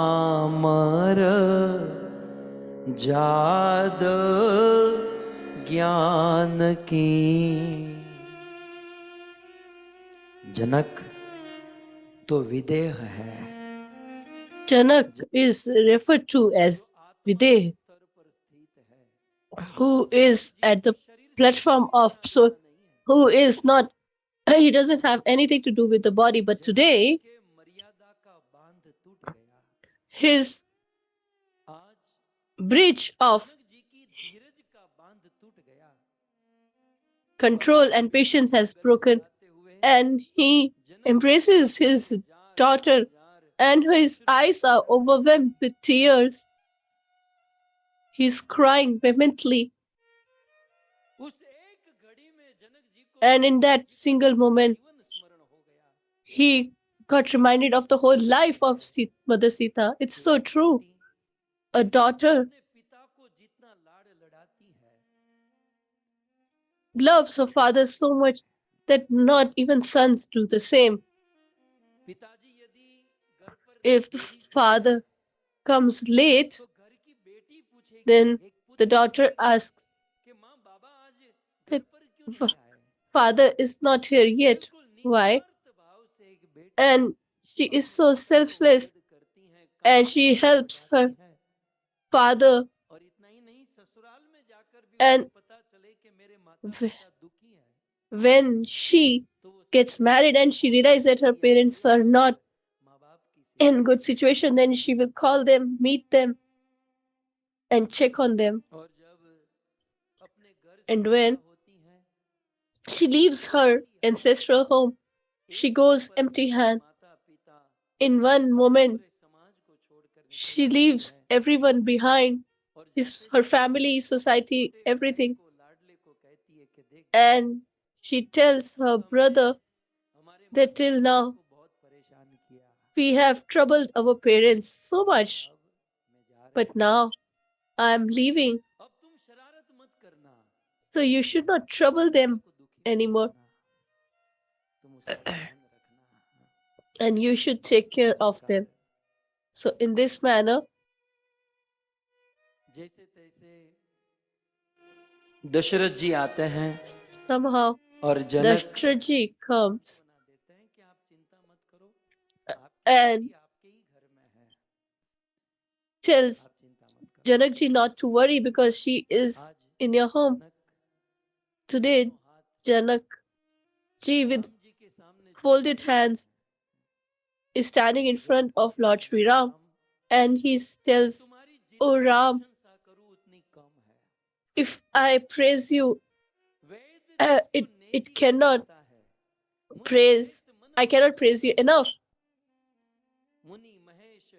जाद ज्ञान की। जनक तो विदेह है Janak is referred to as जो आत्मा के Videha, स्तर पर स्थित है who is at the शरीर से platform कोई of लेना soul, देना नहीं है। who is not, he doesn't have anything to do with the body. But Janak ji today, के मर्यादा का बांध टूट गया। his आज bridge of जनक जी की धीरज का बांध टूट गया। control and patience has broken, and he embraces his daughter, and his eyes are overwhelmed with tears. He's crying vehemently, उस एक घड़ी में जनक जी को and in that single moment, जीवन स्मरण हो गया। he got reminded of the whole life of Mother Sita. It's so true. A daughter अपने पिता को जितना लाड़ लड़ाती है loves her father so much that not even sons do the same. पिताजी यदि घर पर If the देरी से father comes late, तो घर की बेटी पूछेगी then एक पुत्र the daughter asks कि माँ बाबा आज घर that पर क्यों नहीं आए। father is not here yet. बिल्कुल Why? निस्वार्थ भाव से एक बेटी And she is so selfless, मदद करती है and she helps her father. और इतना ही नहीं ससुराल में जाकर भी And उसे पता चले कि मेरे माता पिता दुखी हैं when she तो वो gets married and she realizes that her parents are not माँ बाप की सेवा in good situation, then she will call them, meet them, and check on them. और जब अपने घर से And विदा when होती हैं she leaves her ancestral home, she goes एक empty पल hand. माता पिता In one moment, पूरे समाज को छोड़कर निकल she जाती leaves है everyone behind, और his, जाते her जाते family, society, छोटे भाई everything. को लाडले को कहती है कि देख And she tells her brother हमारे that माता till पिता now को बहुत परेशान किया we have troubled our parents so much, अब मैं जा रही but हूँ now I am leaving, अब तुम शरारत मत करना so you should not trouble them को दुखी मत anymore. करना and you should take care of them. So in this manner, जैसे तैसे दशरथ जी आते हैं somehow और जनक Dashrath ji comes बना देते हैं कि आप चिंता मत करो, and आपकी आपके ही घर में है, tells आप चिंता मत करो। Janak ji not to worry because she is आज in your home. Janak Today, दोनों हाथ Janak ji with Ram ji के सामने जोड़े folded हुए hands हैं। is standing in front of Lord Sri Ram and he tells, तुम्हारी "Oh जितनी Ram, प्रशंसा करूं उतनी कम है। if I praise you, वेद जिसको it नेति cannot कहलाता है, मुनि praise, महेश मन I cannot praise you enough." मुनि महेश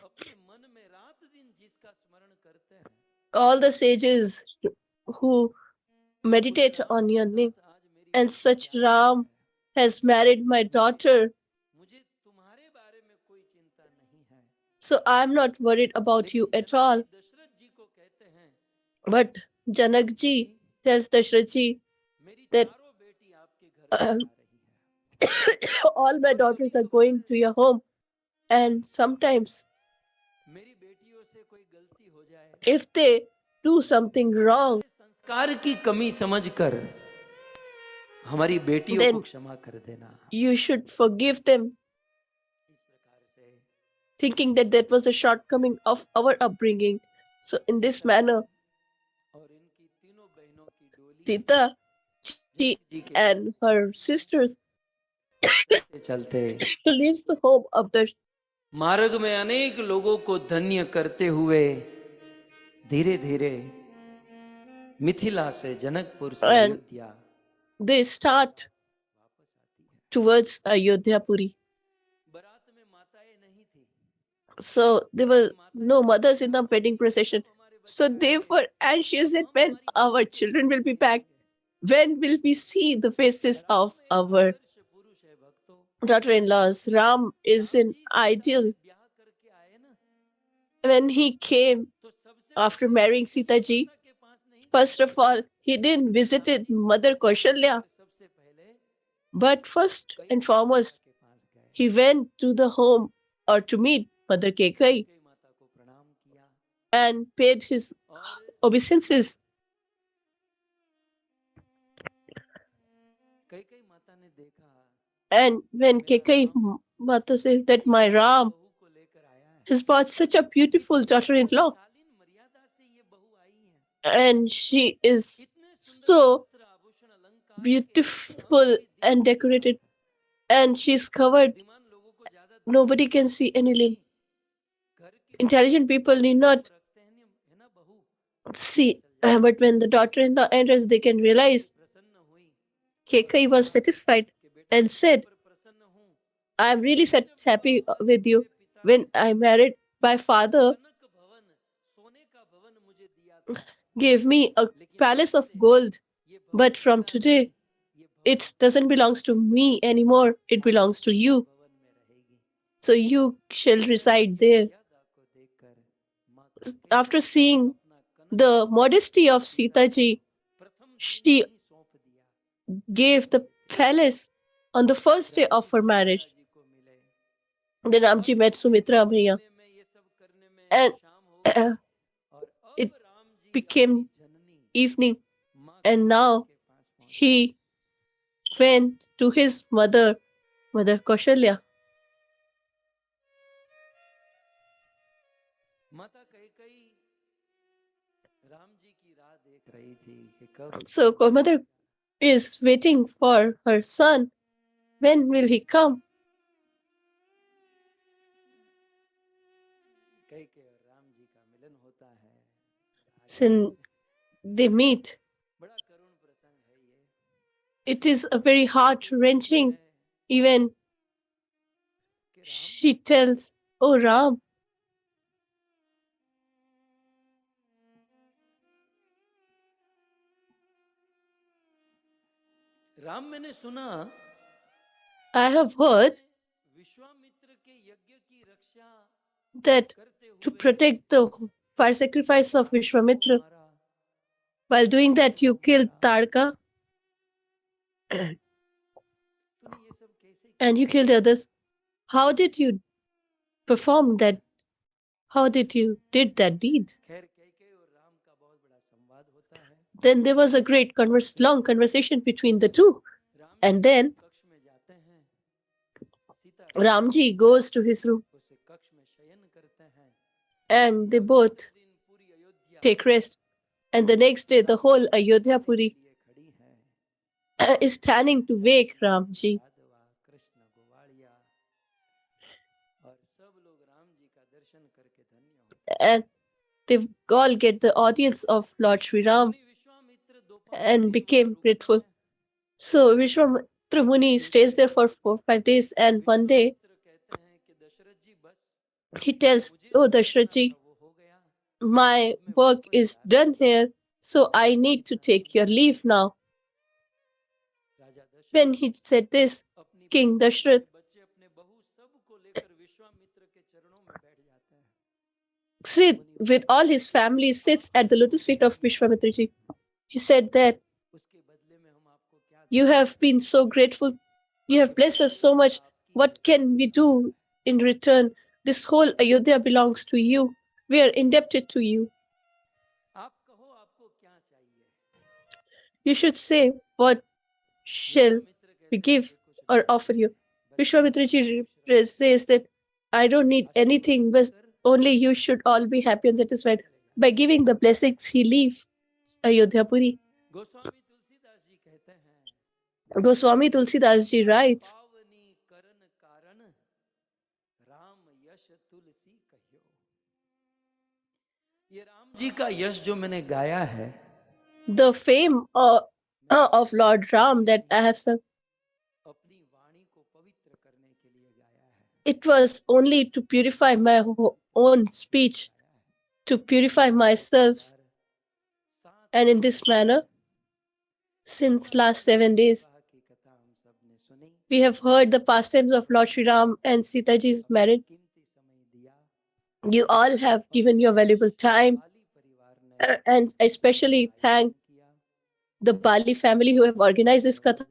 अपने मन में रात दिन जिसका स्मरण करते हैं, All the sages who meditate उस राम on के your name, साथ आज मेरी and बड़ी such प्यारी Ram है। has married my daughter, मुझे तुम्हारे बारे में कोई चिंता नहीं है। so I'm not worried about you लेकिन at जनक all. जी दशरथ जी को कहते हैं, But Janak ji tells Dashrath ji मेरी that चारों बेटी आपके घर में जा रही है, all my daughters are going to your home, and sometimes मेरी बेटियों से कोई गलती हो जाए, if they do something wrong, संस्कार की कमी समझकर हमारी बेटियों को then क्षमा कर देना। you should forgive them, इस प्रकार से thinking that that was a shortcoming of our upbringing. So in this Sita manner, और इनकी तीनों बहनों की डोली Sita ji जनक जी के and her sisters चलते चलते leaves the home of the मार्ग में अनेक लोगों को धन्य करते हुए धीरे धीरे मिथिला से जनकपुर से and अयोध्या they start वापस आती है। towards Ayodhya Puri. बारात में माताएं नहीं थी, So there were no mothers in the wedding procession. So they were anxious that when our children will be back, when will we see the faces of our आदर्श पुरुष है भक्तों। daughter-in-laws? Ram is Ram an ji Sita ideal. से ब्याह करके आए ना, When he came तो सबसे after पहले marrying Sita कौशल्या ji, माता के पास नहीं first of all, he didn't visited Mother Kaushalya, सबसे पहले but first कई and माता foremost, के पास गए, he went to the home or to meet Mother Kekai कई माता को प्रणाम किया and paid his और obeisances. कई कई माता ने देखा And when मेरा Kekai Ram Mata says that my Ram बहू को लेकर आया है, has brought such a beautiful इतनी daughter-in-law, शालीन मर्यादा से ये बहू आई है, and she is इतने सुंदर so वस्त्र आभूषण अलंकार के beautiful and decorated, and she's covered. बुद्धिमान लोगों को ज्यादा Nobody can see any link. Intelligent people need not रखते हैं है ना बहू, see. But when the daughter-in-law enters, they can realize प्रसन्न हुई Kekai was satisfied कि बेटा and said, पर प्रसन्न हूँ, "I am really happy with you. When I married, my father कनक भवन सोने का भवन मुझे दिया था, gave me a लेकिन palace आज of से gold, ये भवन but from मेरा today, नहीं, ये भवन it doesn't belongs to me anymore. It belongs to you. भवन में रहेगी। So you shall reside there." मर्यादा को देखकर माता After seeing अपना कनक the modesty of Sita ji, प्रथम दिन she ही सौंप दिया। gave the palace on the first day of her marriage. जी को मिले Then Ramji met Sumitra Bhaiya, में ये सब करने में and शाम हो गई और अब it राम जी became अपनी जननी evening, माँ and now के पास पहुंचे। he went to his mother, Mother Kaushalya. माता कैकेयी राम जी की राह देख रही थी कि कब So mother is waiting for her son. When will he come? Kaikeyi और राम जी का मिलन होता है। Since they meet, बड़ा करुण प्रसंग है ये। it is a very heart-wrenching event. कि Ram She tells, "Oh Ram, Ram मैंने सुना I have heard विश्वामित्र के यज्ञ की रक्षा that करते to हुए protect the fire sacrifice of Vishwamitra, मारा, while doing that you killed Tadka." तूने ये and you killed others. How did you perform that? How did you did that deed? खैर कैकेयी और राम का बहुत बड़ा संवाद होता है। Then there was a great long conversation between the two. Ram And then कक्ष में जाते हैं, Sita Ramji goes to his room उस कक्ष में शयन करते हैं। and they और both दूसरे दिन पूरी Ayodhya take rest. And the next day, the whole Ayodhya के Puri लिए खड़ी है। is standing to wake Ramji. यादवा कृष्ण गोवाड़िया और सब लोग राम जी का दर्शन करके धन्य होते And they all get the audience of Lord Sri हैं। Ram मुनि विश्वामित्र दोपहर and दिन became वहाँ grateful. रुकते हैं। So Vishwamitra Muni stays there for 4-5 days, and one day Vishwamitra कहते हैं कि दशरथ जी बस he tells, मुझे "Oh जो करना Dashrath था ji, वो हो गया, my मैं work वापस is जा रहा done हूँ। here, so I need to take your leave now." Raja Dasharath When he said this, अपनी King पत्नी, Dashrath, अपने बच्चे, अपने बहू सबको लेकर विश्वामित्र के चरणों में बैठ जाते हैं। with all his family, sits at the lotus feet of Vishwamitra ji. He said that, उसके बदले में हम आपको क्या "You दें? have been so grateful. You have blessed us so much. What can we do in return? This whole Ayodhya belongs to you. We are indebted to you. आप कहो आपको क्या चाहिए?" You should say, what shall Vishwamitra we कहते हैं give मुझे कुछ or नहीं offer you?" चाहिए, बस Vishwamitra आप ji खुश रहो, says that, "I don't need anything, but आशीर्वाद देकर only you should all be happy and satisfied." चले जाते By giving the blessings, he leaves Ayodhya Puri. हैं। गोस्वामी तुलसीदास जी कहते हैं, Goswami Tulsidas ji writes, पावनी करन कारण राम यश तुलसी कहियो। ये राम जी का यश जो मैंने गाया है, "The fame of Lord Ram that I have sung, अपनी वाणी को पवित्र करने के लिए गाया है। it was only to purify my own speech, to purify myself." And in this manner, since last 7 days, की कथा हम सब ने सुनी, we have heard the pastimes of Lord Sri Ram and Sita ji's marriage. कीमती समय दिया। You all have given your valuable time, बाली परिवार ने and I especially thank किया। the Bali family who have organized this katha.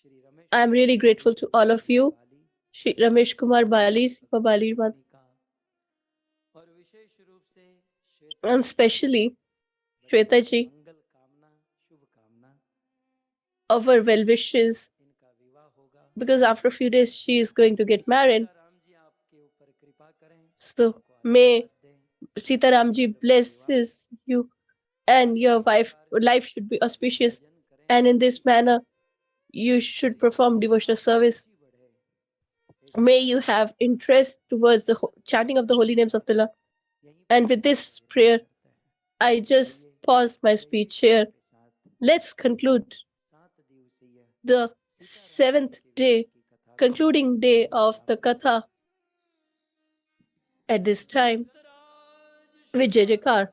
Shri Ramesh I am really grateful to all of you, Bali Shri Ramesh Kumar Bali, Sipa Bali, का और विशेष रूप से Shweta and especially Shweta ji, मंगल कामना, शुभ कामना, our well wishes, इनका विवाह होगा। because after a few days she is going to get married. Ram ji आपके ऊपर कृपा करें, So आपको may आशीर्वाद दें। Sita Ramji blesses you, and your life should be auspicious. भजन करें, And in this manner, you should perform devotional service. रुचि बढ़े। May you have interest towards the chanting of the holy names of the Lord. यहीं And with this prayer, I just pause my speech here. Let's conclude 7 दिवसीय the 7th day, concluding day of the Katha at this time with Jai Jaikar.